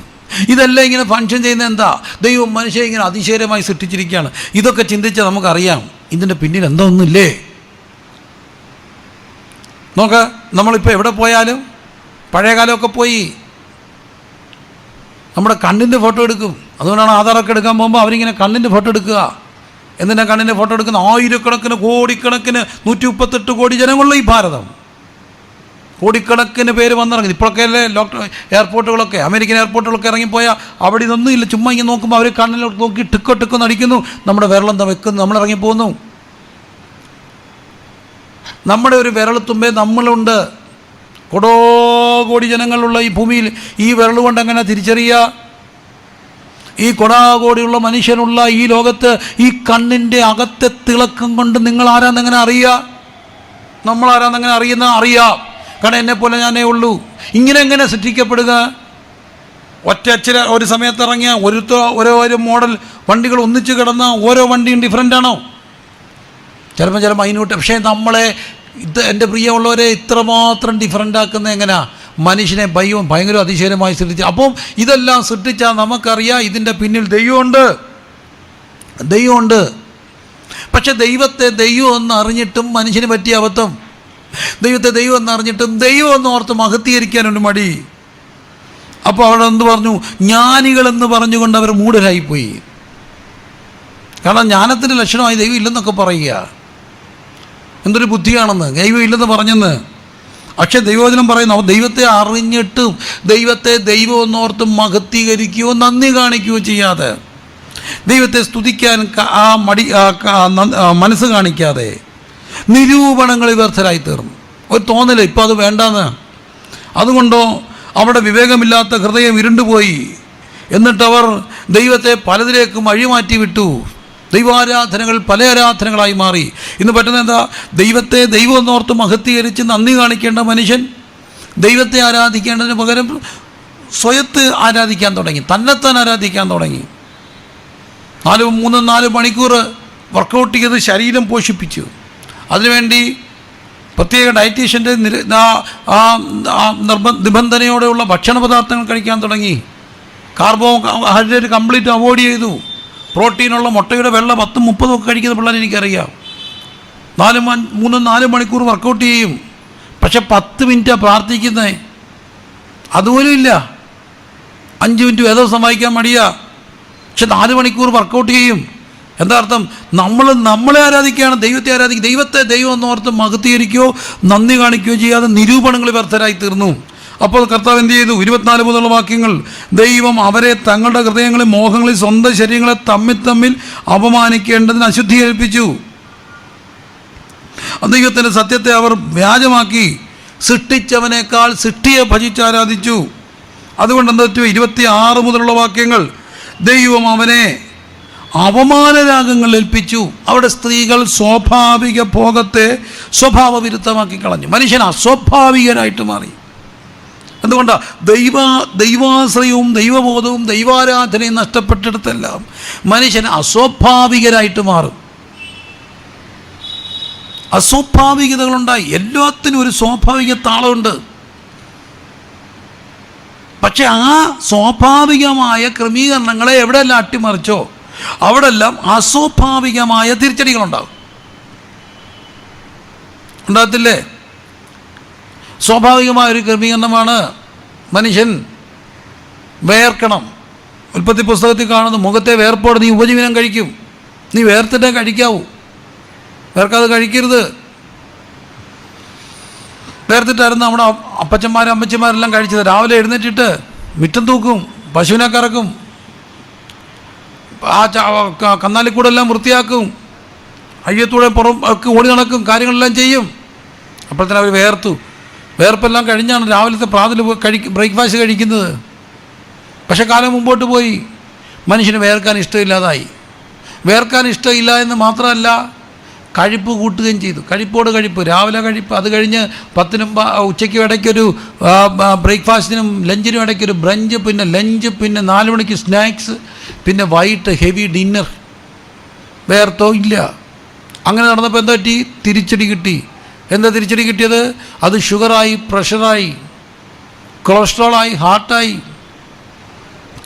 ഇതെല്ലാം ഇങ്ങനെ ഫങ്ഷൻ ചെയ്യുന്നത് എന്താ? ദൈവം മനുഷ്യനെ ഇങ്ങനെ അതിശയമായി സൃഷ്ടിച്ചിരിക്കുകയാണ്. ഇതൊക്കെ ചിന്തിച്ചാൽ നമുക്കറിയാം ഇതിൻ്റെ പിന്നിൽ എന്തോ ഒന്നുമില്ലേ. നോക്ക്, നമ്മളിപ്പോൾ എവിടെ പോയാലും പഴയകാലമൊക്കെ പോയി നമ്മുടെ കണ്ണിൻ്റെ ഫോട്ടോ എടുക്കും. അതുകൊണ്ടാണ് ആധാറൊക്കെ എടുക്കാൻ പോകുമ്പോൾ അവരിങ്ങനെ കണ്ണിൻ്റെ ഫോട്ടോ എടുക്കുക. എന്തിനാ കണ്ണിൻ്റെ ഫോട്ടോ എടുക്കുന്ന? ആയിരക്കണക്കിന് കോടിക്കണക്കിന് 138 കോടി ജനങ്ങളുള്ള ഈ ഭാരതം, കോടിക്കണക്കിന് പേര് വന്നിറങ്ങി. ഇപ്പോഴൊക്കെ അല്ലേ എയർപോർട്ടുകളൊക്കെ, അമേരിക്കൻ എയർപോർട്ടുകളൊക്കെ ഇറങ്ങിപ്പോയാൽ അവിടെ ഇതൊന്നും ഇല്ല. ചുമ്മാ ഇങ്ങനെ നോക്കുമ്പോൾ അവർ കണ്ണിലോട്ട് നോക്കി ടിക്കോ നടിക്കുന്നു. നമ്മുടെ വിരലെന്താ വെക്കുന്നു, നമ്മളിറങ്ങിപ്പോകുന്നു. നമ്മുടെ ഒരു വിരളത്തുമ്പേ നമ്മളുണ്ട്. കൊടോകോടി ജനങ്ങളുള്ള ഈ ഭൂമിയിൽ ഈ വിരൽ കൊണ്ട് എങ്ങനെ തിരിച്ചറിയുക? ഈ കൊടാകോടിയുള്ള മനുഷ്യനുള്ള ഈ ലോകത്ത് ഈ കണ്ണിൻ്റെ അകത്തെ തിളക്കം കൊണ്ട് നിങ്ങൾ ആരാന്നെങ്ങനെ അറിയുക? നമ്മളാരാന്നെങ്ങനെ അറിയാം. കാരണം എന്നെപ്പോലെ ഞാനേ ഉള്ളൂ. ഇങ്ങനെ എങ്ങനെ സൃഷ്ടിക്കപ്പെടുക? ഒറ്റ അച്ചില ഒരു സമയത്ത് ഇറങ്ങിയ ഓരോ മോഡൽ വണ്ടികൾ ഒന്നിച്ച് കിടന്ന ഓരോ വണ്ടിയും ഡിഫറൻ്റ് ആണോ? ചില മൈന്യൂട്ട്. പക്ഷേ നമ്മളെ എൻ്റെ പ്രിയമുള്ളവരെ ഇത്രമാത്രം ഡിഫറൻ്റ് ആക്കുന്നത് എങ്ങനെയാ? മനുഷ്യനെ ഭയങ്കര അതിശയമായി സൃഷ്ടിച്ചു. അപ്പം ഇതെല്ലാം സൃഷ്ടിച്ചാൽ നമുക്കറിയാം ഇതിൻ്റെ പിന്നിൽ ദൈവമുണ്ട്. പക്ഷെ ദൈവത്തെ ദൈവം എന്ന് അറിഞ്ഞിട്ടും മനുഷ്യന് പറ്റിയ അബദ്ധം. ദൈവത്തെ ദൈവം എന്നറിഞ്ഞിട്ടും ദൈവം എന്ന് ഓർത്ത് മഹത്വീകരിക്കാനൊരു മടി. അപ്പോൾ അവിടെ എന്ത് പറഞ്ഞു? ജ്ഞാനികളെന്ന് പറഞ്ഞുകൊണ്ട് അവർ മൂഢരായിപ്പോയി. കാരണം ജ്ഞാനത്തിൻ്റെ ലക്ഷണമായി ദൈവം ഇല്ലെന്നൊക്കെ പറയുക. എന്തൊരു ബുദ്ധിയാണെന്ന്, ദൈവം ഇല്ലെന്ന് പറഞ്ഞെന്ന്. പക്ഷെ ദൈവവചനം പറയുന്നു ദൈവത്തെ അറിഞ്ഞിട്ടും ദൈവത്തെ ദൈവം എന്നോർത്ത് മഹത്വീകരിക്കുകയോ നന്ദി കാണിക്കുകയോ ചെയ്യാതെ, ദൈവത്തെ സ്തുതിക്കാൻ മനസ്സ് കാണിക്കാതെ നിരൂപണങ്ങളിൽ വ്യർത്ഥരായി തീർന്നു. ഒരു തോന്നല് ഇപ്പം അത് വേണ്ടാന്ന്. അതുകൊണ്ടോ അവിടെ വിവേകമില്ലാത്ത ഹൃദയം ഇരുണ്ടുപോയി. എന്നിട്ടവർ ദൈവത്തെ പലതിലേക്കും അഴിമാറ്റി വിട്ടു. ദൈവാരാധനകൾ പല ആരാധനകളായി മാറി. ഇന്ന് പറ്റുന്ന എന്താ? ദൈവത്തെ ദൈവം എന്നോർത്ത് മഹത്വീകരിച്ച് നന്ദി കാണിക്കേണ്ട മനുഷ്യൻ ദൈവത്തെ ആരാധിക്കേണ്ടതിന് പകരം സ്വയത്ത് ആരാധിക്കാൻ തുടങ്ങി, തന്നെത്താൻ ആരാധിക്കാൻ തുടങ്ങി. 3-4 മണിക്കൂർ വർക്കൗട്ട് ചെയ്ത് ശരീരം പോഷിപ്പിച്ചു. അതിനുവേണ്ടി പ്രത്യേക ഡയറ്റീഷ്യൻ്റെ നിബന്ധനയോടെയുള്ള ഭക്ഷണ പദാർത്ഥങ്ങൾ കഴിക്കാൻ തുടങ്ങി. കാർബോഹൈഡ്രേറ്റ് കംപ്ലീറ്റ് അവോയ്ഡ് ചെയ്തു. പ്രോട്ടീനുള്ള മുട്ടയുടെ വെള്ള 10-30 ഒക്കെ കഴിക്കുന്ന പിള്ളേർ എനിക്കറിയാം. 3-4 മണിക്കൂർ വർക്കൗട്ട് ചെയ്യും. പക്ഷെ 10 മിനിറ്റാണ് പ്രാർത്ഥിക്കുന്നത്. അതുപോലും ഇല്ല. 5 മിനിറ്റ് വേദവസം വായിക്കാൻ മടിയാ. പക്ഷെ 4 മണിക്കൂർ വർക്കൗട്ട് ചെയ്യും. എന്താ അർത്ഥം? നമ്മളെ ആരാധിക്കുകയാണ്, ദൈവത്തെ ആരാധിക്കുക. ദൈവത്തെ ദൈവം എന്നോർത്ത് മഹത്വീകരിക്കുകയോ നന്ദി കാണിക്കുകയോ ചെയ്യാതെ നിരൂപണങ്ങൾ വ്യർത്ഥരായി തീർന്നു. അപ്പോൾ കർത്താവ് എന്ത് ചെയ്തു? 24 മുതലുള്ള വാക്യങ്ങൾ. ദൈവം അവരെ തങ്ങളുടെ ഹൃദയങ്ങളിൽ മോഹങ്ങളിൽ സ്വന്തം ശരീരങ്ങളെ തമ്മിൽ അപമാനിക്കേണ്ടതിന് അശുദ്ധീകരിപ്പിച്ചു. ദൈവത്തിൻ്റെ സത്യത്തെ അവർ വ്യാജമാക്കി സൃഷ്ടിച്ചവനേക്കാൾ സൃഷ്ടിയെ ഭജിച്ചാരാധിച്ചു. അതുകൊണ്ട് എന്താ പറ്റുമോ? 26 മുതലുള്ള വാക്യങ്ങൾ. ദൈവം അവനെ അപമാനരാഗങ്ങൾ ഏൽപ്പിച്ചു. അവിടെ സ്ത്രീകൾ സ്വാഭാവിക ഭോഗത്തെ സ്വഭാവവിരുദ്ധമാക്കി കളഞ്ഞു. മനുഷ്യൻ അസ്വാഭാവികനായിട്ട് മാറി. എന്തുകൊണ്ടാണ്? ദൈവാശ്രയവും ദൈവബോധവും ദൈവാരാധനയും നഷ്ടപ്പെട്ടിടത്തെല്ലാം മനുഷ്യൻ അസ്വാഭാവികരായിട്ട് മാറും. അസ്വാഭാവികതകളുണ്ടായി. എല്ലാത്തിനും ഒരു സ്വാഭാവിക താളമുണ്ട്. പക്ഷെ ആ സ്വാഭാവികമായ ക്രമീകരണങ്ങളെ എവിടെയെല്ലാം അട്ടിമറിച്ചോ അവിടെല്ലാം അസ്വാഭാവികമായ തിരിച്ചടികളുണ്ടാകും. ഉണ്ടാകത്തില്ലേ? സ്വാഭാവികമായൊരു ക്രമീകരണമാണ് മനുഷ്യൻ വേർക്കണം. ഉൽപ്പത്തി പുസ്തകത്തിൽ കാണുന്നു, മുഖത്തെ വേർപ്പോടെ നീ ഉപജീവനം കഴിക്കും. നീ വേർത്തിട്ടേ കഴിക്കാവൂ, വേർക്കാതെ കഴിക്കരുത്. വേർത്തിട്ടായിരുന്നു നമ്മുടെ അപ്പച്ചന്മാരും അമ്മച്ചന്മാരെല്ലാം കഴിച്ചത്. രാവിലെ എഴുന്നേറ്റിട്ട് മിറ്റം തൂക്കും, പശുവിനെ കറക്കും, ആ കന്നാലിക്കൂടെല്ലാം വൃത്തിയാക്കും, അയ്യത്തൂടെ പുറം ഒക്കെ ഓടി നടക്കും, കാര്യങ്ങളെല്ലാം ചെയ്യും. അപ്പോഴത്തേനും അവർ വേർത്തു. വേർപ്പെല്ലാം കഴിഞ്ഞാണ് രാവിലത്തെ ബ്രേക്ക്ഫാസ്റ്റ് കഴിക്കുന്നത്. പക്ഷെ കാലം മുമ്പോട്ട് പോയി. മനുഷ്യന് വേർക്കാൻ ഇഷ്ടമില്ലാതായി. വേർക്കാൻ ഇഷ്ടമില്ല എന്ന് മാത്രമല്ല, കഴിപ്പ് കൂട്ടുകയും ചെയ്തു. കഴിപ്പോട് കഴിപ്പ്, രാവിലെ കഴിപ്പ്, അത് കഴിഞ്ഞ് 10-നും ഉച്ചയ്ക്കും ഇടയ്ക്കൊരു ബ്രേക്ക്ഫാസ്റ്റിനും ലഞ്ചിനും ഇടയ്ക്കൊരു ബ്രഞ്ച്, പിന്നെ ലഞ്ച്, പിന്നെ 4 മണിക്ക് സ്നാക്സ്, പിന്നെ വൈകിട്ട് ഹെവി ഡിന്നർ. വേർത്തോ ഇല്ല. അങ്ങനെ നടന്നപ്പോൾ എന്താ പറ്റി? തിരിച്ചടി കിട്ടി. എന്താ തിരിച്ചടി കിട്ടിയത്? അത് ഷുഗറായി, പ്രഷറായി, കൊളസ്ട്രോളായി, ഹാർട്ടായി,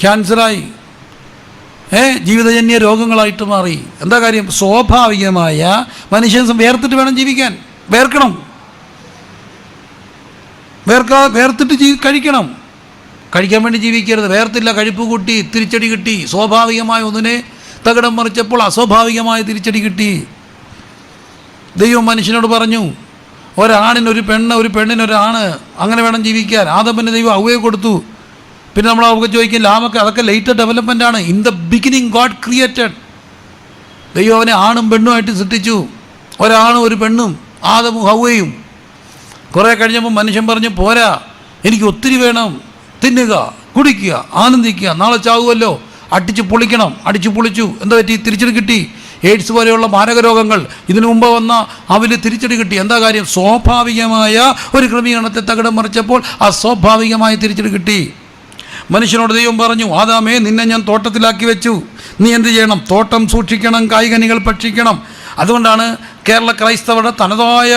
ക്യാൻസറായി, ജീവിതജന്യ രോഗങ്ങളായിട്ട് മാറി. എന്താ കാര്യം? സ്വാഭാവികമായ മനുഷ്യൻ വേർത്തിട്ട് വേണം ജീവിക്കാൻ. വേർക്കണം, വേർത്തിട്ട് കഴിക്കണം. കഴിക്കാൻ വേണ്ടി ജീവിക്കരുത്. വേർത്തില്ല, കഴിപ്പ് കൂട്ടി, തിരിച്ചടി കിട്ടി. സ്വാഭാവികമായ ഒന്നിനെ തകിടം മറിച്ചപ്പോൾ അസ്വാഭാവികമായ തിരിച്ചടി കിട്ടി. ദൈവം മനുഷ്യനോട് പറഞ്ഞു, ഒരാണിനൊരു പെണ്ണ്, ഒരു പെണ്ണിനൊരാണ്, അങ്ങനെ വേണം ജീവിക്കാൻ. ആദമിന് ദൈവം ഹവ്വയെ കൊടുത്തു. പിന്നെ നമ്മൾ അവർക്ക് ചോദിക്കും, ലാമക്ക് അതൊക്കെ ലേറ്റർ ഡെവലപ്മെൻ്റ് ആണ്. In the beginning God created. ദൈവം അവനെ ആണും പെണ്ണുമായിട്ട് സൃഷ്ടിച്ചു. ഒരാണും ഒരു പെണ്ണും, ആദമും ഹവ്വയും. കുറേ കഴിഞ്ഞപ്പോൾ മനുഷ്യൻ പറഞ്ഞു, പോരാ, എനിക്ക് ഒത്തിരി വേണം. തിന്നുക, കുടിക്കുക, ആനന്ദിക്കുക, നാളെ ചാവുമല്ലോ, അടിച്ചു പൊളിക്കണം. അടിച്ചു പൊളിച്ചു. എന്താ പറ്റി? തിരിച്ചടി കിട്ടി. എയ്ഡ്സ് പോലെയുള്ള മാരക രോഗങ്ങൾ ഇതിനു മുമ്പ് വന്ന അവന് തിരിച്ചടി കിട്ടി. എന്താ കാര്യം? സ്വാഭാവികമായ ഒരു ക്രമീകരണത്തെ തകിടം മറിച്ചപ്പോൾ അസ്വാഭാവികമായ തിരിച്ചടി കിട്ടി. മനുഷ്യനോട് ദൈവം പറഞ്ഞു, ആദാമേ, നിന്നെ ഞാൻ തോട്ടത്തിലാക്കി വെച്ചു. നീ എന്ത് ചെയ്യണം? തോട്ടം സൂക്ഷിക്കണം, കായ്കനികൾ ഭക്ഷിക്കണം. അതുകൊണ്ടാണ് കേരള ക്രൈസ്തവരുടെ തനതായ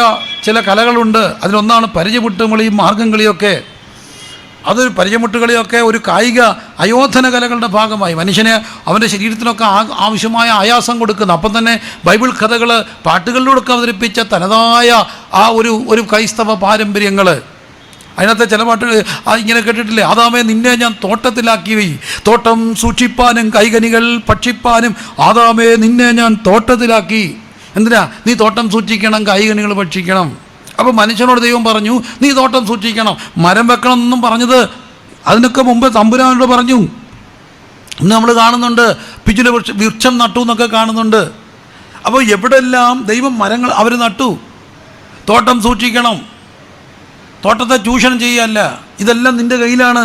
ചില കലകളുണ്ട്. അതിലൊന്നാണ് പരിചമുട്ടുകളിയും മാർഗം കളിയൊക്കെ. അതൊരു പരിചമുട്ടുകളിയൊക്കെ ഒരു കായിക അയോധന കലകളുടെ ഭാഗമായി മനുഷ്യന് അവൻ്റെ ശരീരത്തിനൊക്കെ ആവശ്യമായ ആയാസം കൊടുക്കുന്നു. അപ്പം തന്നെ ബൈബിൾ കഥകൾ പാട്ടുകളിലൂടെ അവതരിപ്പിച്ച തനതായ ആ ഒരു ക്രൈസ്തവ പാരമ്പര്യങ്ങൾ. അതിനകത്തെ ചില പാട്ടുകൾ ഇങ്ങനെ കേട്ടിട്ടില്ലേ? ആദാമേ, നിന്നെ ഞാൻ തോട്ടത്തിലാക്കി വൈ, തോട്ടം സൂക്ഷിപ്പാനും കൈകനികൾ ഭക്ഷിപ്പാനും. ആദാമേ, നിന്നെ ഞാൻ തോട്ടത്തിലാക്കി. എന്തിനാ? നീ തോട്ടം സൂക്ഷിക്കണം, കൈകനികൾ ഭക്ഷിക്കണം. അപ്പോൾ മനുഷ്യനോട് ദൈവം പറഞ്ഞു, നീ തോട്ടം സൂക്ഷിക്കണം, മരം വെക്കണം എന്നും പറഞ്ഞത് അതിനൊക്കെ മുമ്പ് തമ്പുരാനോട് പറഞ്ഞു. ഇന്ന് നമ്മൾ കാണുന്നുണ്ട്, പിച്ചിലെ വൃക്ഷം നട്ടു എന്നൊക്കെ കാണുന്നുണ്ട്. അപ്പോൾ എവിടെല്ലാം ദൈവം മരങ്ങൾ അവർ നട്ടു. തോട്ടം സൂക്ഷിക്കണം, തോട്ടത്തെ ചൂഷണം ചെയ്യല്ല, ഇതെല്ലാം നിൻ്റെ കയ്യിലാണ്.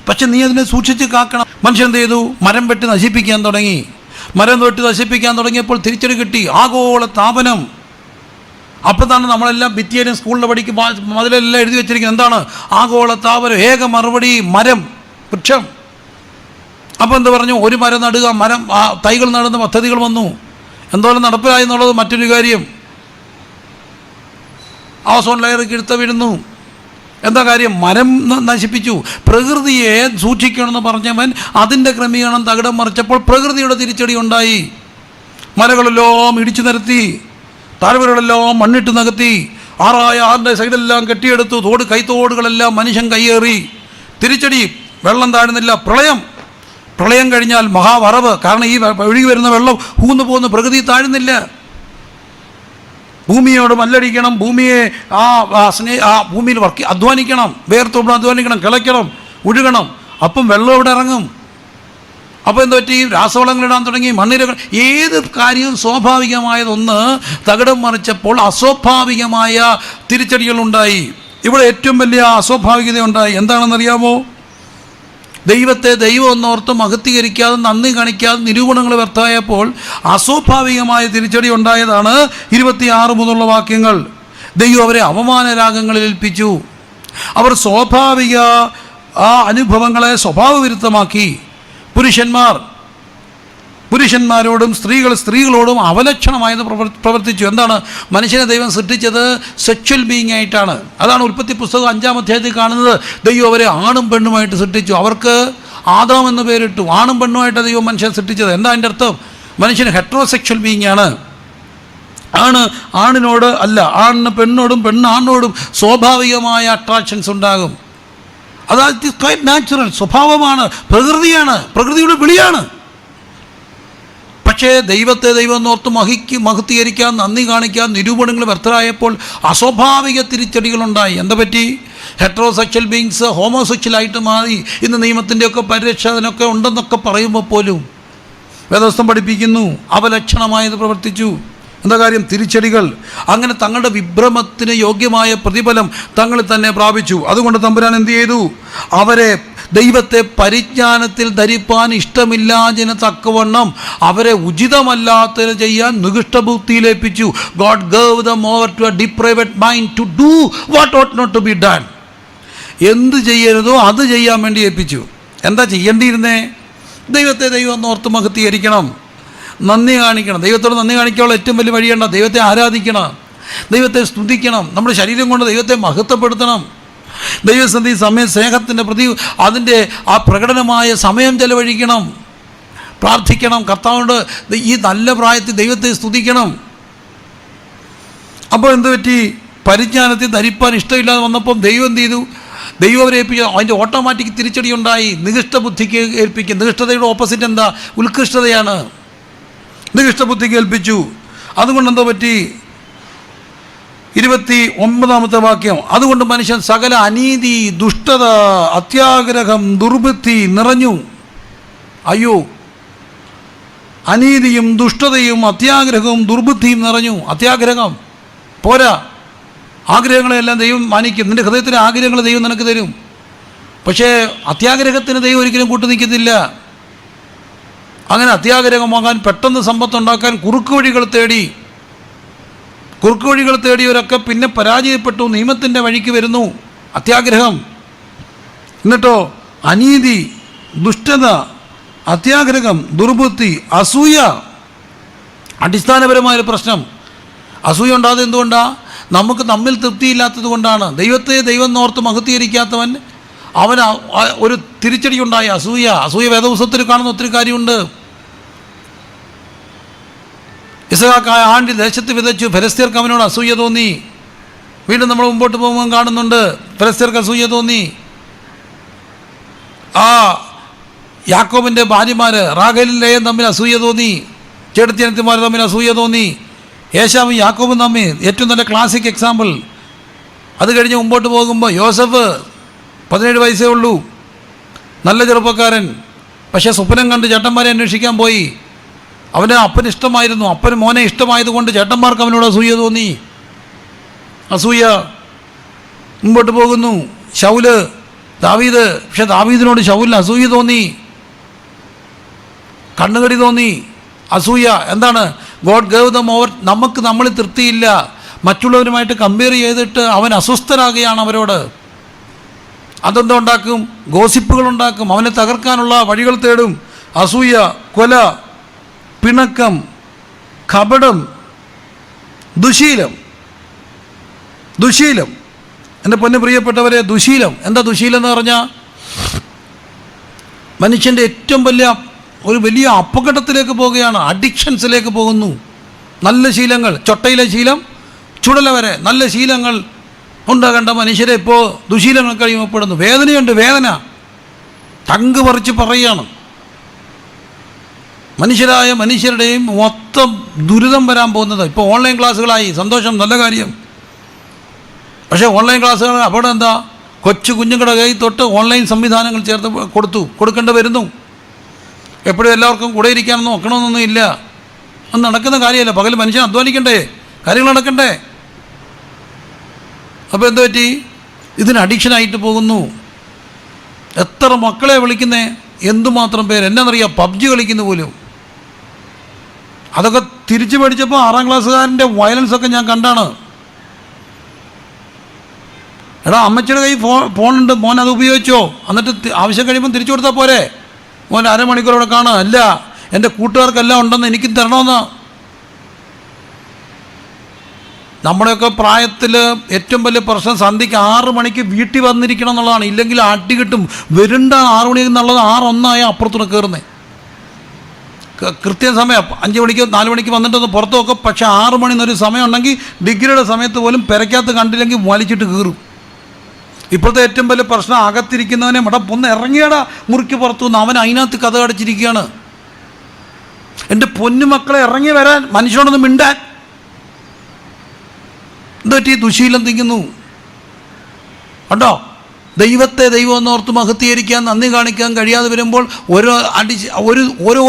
പക്ഷെ നീ അതിനെ സൂക്ഷിച്ച് കാക്കണം. മനുഷ്യൻ എന്ത് ചെയ്തു? മരം വെട്ടി നശിപ്പിക്കാൻ തുടങ്ങി. മരം വെട്ടി നശിപ്പിക്കാൻ തുടങ്ങിയപ്പോൾ തിരിച്ചടി കിട്ടി. ആഗോള താപനം. അപ്പോൾ തന്നെ നമ്മളെല്ലാം ഭിത്തിയിലും സ്കൂളിൽ പഠിക്കും അതിലെല്ലാം എഴുതി വെച്ചിരിക്കുന്നത് എന്താണ്? ആഗോള താപനം. ഏക മറുപടി മരം, വൃക്ഷം. അപ്പോൾ എന്ത് പറഞ്ഞു? ഒരു മരം നടുക, മരം തൈകൾ നടുന്ന പദ്ധതികൾ വന്നു. എന്തോരം നടപ്പിലായി എന്നുള്ളത് മറ്റൊരു കാര്യം. ഓസോൺ ലെയർ കിഴുത്ത വീഴുന്നു. എന്താ കാര്യം? മരം നശിപ്പിച്ചു. പ്രകൃതിയെ സൂക്ഷിക്കണമെന്ന് പറഞ്ഞവൻ അതിൻ്റെ ക്രമീകരണം തകിടം മറിച്ചപ്പോൾ പ്രകൃതിയുടെ തിരിച്ചടി ഉണ്ടായി. മരങ്ങളെല്ലാം ഇടിച്ചു നിരത്തി, താഴ്വരകളെല്ലാം മണ്ണിട്ട് നികത്തി, ആറിൻ്റെ സൈഡെല്ലാം കെട്ടിയെടുത്തു, കൈത്തോടുകളെല്ലാം മനുഷ്യൻ കയ്യേറി. തിരിച്ചടി, വെള്ളം താഴുന്നില്ല. പ്രളയം കഴിഞ്ഞാൽ മഹാവറവ്. കാരണം ഈ ഒഴുകി വരുന്ന വെള്ളം ഊന്നു പോകുന്ന പ്രകൃതി താഴുന്നില്ല. ഭൂമിയോട് മല്ലടിക്കണം, ഭൂമിയെ ഭൂമിയിൽ അധ്വാനിക്കണം, വേർത്തൊട്ട് അധ്വാനിക്കണം, കിളയ്ക്കണം, ഒഴുകണം. അപ്പം വെള്ളം ഇവിടെ ഇറങ്ങും. അപ്പോൾ എന്താ പറ്റി? രാസവളങ്ങളിടാൻ തുടങ്ങി, മണ്ണിരകൾ. ഏത് കാര്യവും സ്വാഭാവികമായതൊന്ന് തകിടം മറിച്ചപ്പോൾ അസ്വാഭാവികമായ തിരിച്ചടികളുണ്ടായി. ഇവിടെ ഏറ്റവും വലിയ അസ്വാഭാവികതയുണ്ടായി. എന്താണെന്നറിയാമോ? ദൈവത്തെ ദൈവം എന്നോർത്ത് മഹത്വീകരിക്കാതെ, നന്ദി കാണിക്കാതെ, നിരൂപണങ്ങൾ വ്യർത്ഥമായപ്പോൾ അസ്വാഭാവികമായ തിരിച്ചടി ഉണ്ടായതാണ് 26 മുതലുള്ള വാക്യങ്ങൾ. ദൈവം അവരെ അവമാനരാഗങ്ങളിൽ ഏൽപ്പിച്ചു. അവർ സ്വാഭാവിക അനുഭവങ്ങളെ സ്വഭാവവിരുദ്ധമാക്കി. പുരുഷന്മാരോടും സ്ത്രീകളോടും അവലക്ഷണമായത് പ്രവർത്തിച്ചു. എന്താണ്? മനുഷ്യനെ ദൈവം സൃഷ്ടിച്ചത് സെക്ച്വൽ ബീയിങ് ആയിട്ടാണ്. അതാണ് ഉൽപ്പത്തി പുസ്തകം 5-ാം അധ്യായത്തിൽ കാണുന്നത്. ദൈവം അവരെ ആണും പെണ്ണുമായിട്ട് സൃഷ്ടിച്ചു. അവർക്ക് ആദാം എന്ന് പേരിട്ടു. ആണും പെണ്ണുമായിട്ട് ദൈവം മനുഷ്യനെ സൃഷ്ടിച്ചത്. എന്താ അതിൻ്റെ അർത്ഥം? മനുഷ്യൻ ഹെട്രോസെക്ഷൽ ബീയിങ് ആണ്. ആണിനോട് അല്ല, ആണിന് പെണ്ണോടും പെണ്ണാണിനോടും സ്വാഭാവികമായ അട്രാക്ഷൻസ് ഉണ്ടാകും. അതായത് ക്വൈറ്റ് നാച്ചുറൽ, സ്വഭാവമാണ്, പ്രകൃതിയാണ്, പ്രകൃതിയുടെ വിളിയാണ്. പക്ഷേ ദൈവത്തെ ദൈവം ഓർത്ത് മഹത്വീകരിക്കാൻ, നന്ദി കാണിക്കാൻ നിരൂപണങ്ങൾ വ്യർത്ഥരായപ്പോൾ അസ്വാഭാവിക തിരിച്ചടികളുണ്ടായി. എന്താ പറ്റി? ഹെട്രോസെക്ഷൽ ബീങ്സ് ഹോമോസെക്ഷലായിട്ട് മാറി. ഇന്ന് നിയമത്തിൻ്റെയൊക്കെ പരിരക്ഷ അതിനൊക്കെ ഉണ്ടെന്നൊക്കെ പറയുമ്പോൾ പോലും വേദവസ്തം പഠിപ്പിക്കുന്നു അവലക്ഷണമായത് പ്രവർത്തിച്ചു. എന്താ കാര്യം? തിരിച്ചടികൾ. അങ്ങനെ തങ്ങളുടെ വിഭ്രമത്തിന് യോഗ്യമായ പ്രതിഫലം തങ്ങളിൽ തന്നെ പ്രാപിച്ചു. അതുകൊണ്ട് തമ്പുരാൻ എന്ത് ചെയ്തു? അവരെ ദൈവത്തെ പരിജ്ഞാനത്തിൽ ധരിപ്പാൻ ഇഷ്ടമില്ലാതിന് തക്കവണ്ണം അവരെ ഉചിതമല്ലാത്തത് ചെയ്യാൻ നികൃഷ്ടബുദ്ധിയിലേൽപ്പിച്ചു. God gave them over to a depraved mind to do what ought not to be done. എന്ത് ചെയ്യരുതോ അത് ചെയ്യാൻ വേണ്ടി ഏൽപ്പിച്ചു. എന്താ ചെയ്യേണ്ടിയിരുന്നേ? ദൈവത്തെ ദൈവം എന്നോർത്ത് മഹത്വീകരിക്കണം, നന്ദി കാണിക്കണം. ദൈവത്തോട് നന്ദി കാണിക്കാനുള്ള ഏറ്റവും വലിയ വഴിയുണ്ട ദൈവത്തെ ആരാധിക്കണം, ദൈവത്തെ സ്തുതിക്കണം, നമ്മുടെ ശരീരം കൊണ്ട് ദൈവത്തെ മഹത്വപ്പെടുത്തണം. ദൈവസന്ധി സമയം സ്നേഹത്തിൻ്റെ പ്രതി അതിൻ്റെ ആ പ്രകടനമായ സമയം ചെലവഴിക്കണം, പ്രാർത്ഥിക്കണം, കർത്താവിനോട് ഈ നല്ല പ്രായത്തിൽ ദൈവത്തെ സ്തുതിക്കണം. അപ്പോൾ എന്ത് പറ്റി? പരിജ്ഞാനത്തിൽ ധരിപ്പാൻ ഇഷ്ടമില്ലാതെ വന്നപ്പം ദൈവം എന്ത് ചെയ്തു? ദൈവം അവരെ ഏൽപ്പിക്കുക. അതിൻ്റെ ഓട്ടോമാറ്റിക് തിരിച്ചടി ഉണ്ടായി. നികൃഷ്ട ബുദ്ധിക്ക് ഏൽപ്പിക്കുക. നികൃഷ്ടതയുടെ ഓപ്പോസിറ്റ് എന്താ? ഉത്കൃഷ്ടതയാണ്. നികൃഷ്ട ബുദ്ധിക്ക് ഏൽപ്പിച്ചു. അതുകൊണ്ട് എന്തോ പറ്റി? 29 വാക്യം, അതുകൊണ്ട് മനുഷ്യൻ സകല അനീതി, ദുഷ്ടത, അത്യാഗ്രഹം, ദുർബുദ്ധി നിറഞ്ഞു. അയ്യോ, അനീതിയും ദുഷ്ടതയും അത്യാഗ്രഹവും ദുർബുദ്ധിയും നിറഞ്ഞു. അത്യാഗ്രഹം പോരാ, ആഗ്രഹങ്ങളെല്ലാം ദൈവം മാനിക്കും. നിൻ്റെ ഹൃദയത്തിലെ ആഗ്രഹങ്ങൾ ദൈവം നിനക്ക് തരും. പക്ഷേ അത്യാഗ്രഹത്തിന് ദൈവം ഒരിക്കലും കൂട്ടു നിൽക്കത്തില്ല. അങ്ങനെ അത്യാഗ്രഹമാകാൻ, പെട്ടെന്ന് സമ്പത്തുണ്ടാക്കാൻ കുറുക്ക് വഴികൾ തേടിയവരൊക്കെ പിന്നെ പരാജയപ്പെട്ടു, നിയമത്തിൻ്റെ വഴിക്ക് വരുന്നു. അത്യാഗ്രഹം. എന്നിട്ടോ അനീതി, ദുഷ്ടത, അത്യാഗ്രഹം, ദുർബുദ്ധി, അസൂയ. അടിസ്ഥാനപരമായൊരു പ്രശ്നം. അസൂയ ഉണ്ടാകുന്നത് എന്തുകൊണ്ടാണ്? നമുക്ക് നമ്മിൽ തൃപ്തിയില്ലാത്തത് കൊണ്ടാണ്. ദൈവത്തെ ദൈവം നോർത്ത് മഹത്വീകരിക്കാത്തവൻ അവന് ഒരു തിരിച്ചടി ഉണ്ടായി. അസൂയ വേദപുസ്തകത്തിൽ കാണുന്ന ഒത്തിരി കാര്യമുണ്ട്. ഇസ്ഹാക്ക് ആണ്ടി ദേശത്ത് വിതച്ചു, ഫെലിസ്ത്യർക്ക് അവനോട് അസൂയ തോന്നി. വീണ്ടും നമ്മൾ മുമ്പോട്ട് പോകുമ്പോൾ കാണുന്നുണ്ട്, ഫെലിസ്ത്യർക്ക് അസൂയ തോന്നി. ആ യാക്കോബിൻ്റെ ഭാര്യമാർ റാഹേലും ലേയും തമ്മിൽ അസൂയ തോന്നി. ചേട്ടത്തിയനത്തിമാർ തമ്മിൽ അസൂയ തോന്നി. ഏശാവും യാക്കോബും തമ്മിൽ ഏറ്റവും നല്ല ക്ലാസിക് എക്സാമ്പിൾ. അത് കഴിഞ്ഞ് മുമ്പോട്ട് പോകുമ്പോൾ യോസഫ് 17 വയസ്സേ ഉള്ളൂ, നല്ല ചെറുപ്പക്കാരൻ. പക്ഷേ സ്വപ്നം കണ്ട് ചേട്ടന്മാരെ അന്വേഷിക്കാൻ പോയി. അവന് അപ്പന് ഇഷ്ടമായിരുന്നു. അപ്പന് മോനെ ഇഷ്ടമായതുകൊണ്ട് ചേട്ടന്മാർക്ക് അവനോട് അസൂയ തോന്നി. അസൂയ. മുമ്പോട്ട് പോകുന്നു. ശൗല്, ദാവീദ്. പക്ഷെ ദാവീദിനോട് ശൗലിന് അസൂയ തോന്നി, കണ്ണുകടി തോന്നി. അസൂയ എന്താണ്? God gave dum over. നമുക്ക് നമ്മളിൽ തൃപ്തിയില്ല. മറ്റുള്ളവരുമായിട്ട് കമ്പയർ ചെയ്തിട്ട് അവൻ അസ്വസ്ഥനാകുകയാണ് അവരോട്. അതെന്തോ ഉണ്ടാക്കും? ഗോസിപ്പുകൾ ഉണ്ടാക്കും. അവനെ തകർക്കാനുള്ള വഴികൾ തേടും. അസൂയ, കൊല, പിണക്കം, കപടം, ദുശീലം. എൻ്റെ പൊന്നു പ്രിയപ്പെട്ടവരെ, ദുശീലം. എന്താ ദുശീലം എന്ന് പറഞ്ഞാൽ? മനുഷ്യൻ്റെ ഏറ്റവും വലിയ അപകടത്തിലേക്ക് പോവുകയാണ്. അഡിക്ഷൻസിലേക്ക് പോകുന്നു. നല്ല ശീലങ്ങൾ, ചൊട്ടയിലെ ശീലം ചുടല വരെ നല്ല ശീലങ്ങൾ ഉണ്ടാകേണ്ട മനുഷ്യരെ ഇപ്പോൾ ദുശീലങ്ങൾ കഴിയുമ്പോഴപ്പെടുന്നു. വേദനയുണ്ട്, വേദന തങ്ക് പറിച്ച് പറയുകയാണ്. മനുഷ്യരുടെയും മൊത്തം ദുരിതം വരാൻ പോകുന്നത്. ഇപ്പോൾ ഓൺലൈൻ ക്ലാസ്സുകളായി, സന്തോഷം, നല്ല കാര്യം. പക്ഷേ ഓൺലൈൻ ക്ലാസ്സുകൾ അവിടെ എന്താ? കൊച്ചു കുഞ്ഞുങ്ങളുടെ കയ്യിൽ തൊട്ട് ഓൺലൈൻ സംവിധാനങ്ങൾ ചേർത്ത് കൊടുക്കേണ്ടി വരുന്നു. എപ്പോഴും എല്ലാവർക്കും കൂടെ ഇരിക്കാനൊന്നും നോക്കണമെന്നൊന്നും ഇല്ല. അത് നടക്കുന്ന കാര്യമല്ല. പകൽ മനുഷ്യൻ അധ്വാനിക്കണ്ടേ, കാര്യങ്ങൾ നടക്കണ്ടേ. അപ്പോൾ എന്ത് പറ്റി? ഇതിന് അഡിക്ഷനായിട്ട് പോകുന്നു. എത്ര മക്കളെ വിളിക്കുന്നേ, എന്തുമാത്രം പേര്. എന്നാന്നറിയാം? PUBG കളിക്കുന്നു പോലും. അതൊക്കെ തിരിച്ചു പഠിച്ചപ്പോൾ 6ാം ക്ലാസ്സുകാരൻ്റെ വയലൻസൊക്കെ ഞാൻ കണ്ടാണ്. എടാ, അമ്മച്ചിയുടെ കയ്യിൽ ഫോണുണ്ട്, മോൻ അത് ഉപയോഗിച്ചോ, എന്നിട്ട് ആവശ്യം കഴിയുമ്പോൾ തിരിച്ചു കൊടുത്താൽ പോരെ. മോൻ അരമണിക്കൂർ അവിടെ കാണുക. അല്ല, എൻ്റെ കൂട്ടുകാർക്കെല്ലാം ഉണ്ടെന്ന് എനിക്കും തരണമെന്ന്. നമ്മുടെയൊക്കെ പ്രായത്തിൽ ഏറ്റവും വലിയ പ്രശ്നം സന്ധ്യയ്ക്ക് 6 മണിക്ക് വീട്ടിൽ വന്നിരിക്കണം എന്നുള്ളതാണ്. ഇല്ലെങ്കിൽ അടി കിട്ടും. വരുണ്ട 6 മണി എന്നുള്ളത് 6:01 അപ്പുറത്തൂടെ കയറുന്നേ. കൃത്യസമയം 5 മണിക്ക് 4 മണിക്ക് വന്നിട്ടൊന്ന് പുറത്ത് നോക്കും. പക്ഷേ 6 മണി എന്നൊരു സമയം ഉണ്ടെങ്കിൽ ഡിഗ്രിയുടെ സമയത്ത് പോലും പെരയ്ക്കകത്ത് കണ്ടില്ലെങ്കിൽ വലിച്ചിട്ട് കീറും. ഇപ്പോഴത്തെ ഏറ്റവും വലിയ പ്രശ്നം അകത്തിരിക്കുന്നവനെ ഒന്ന് ഇറങ്ങിയടാ മുറിക്ക് പുറത്തു നിന്ന് അവൻ അതിനകത്ത് കഥ അടച്ചിരിക്കുകയാണ്. എൻ്റെ പൊന്നുമക്കളെ ഇറങ്ങി വരാൻ, മനുഷ്യനോടൊന്ന് മിണ്ടാൻ. എന്തുപറ്റി? ദുശീലം തിങ്ങുന്നു. കണ്ടോ? ദൈവത്തെ ദൈവം എന്നോർത്ത് മഹത്വീകരിക്കാൻ, നന്ദി കാണിക്കാൻ കഴിയാതെ വരുമ്പോൾ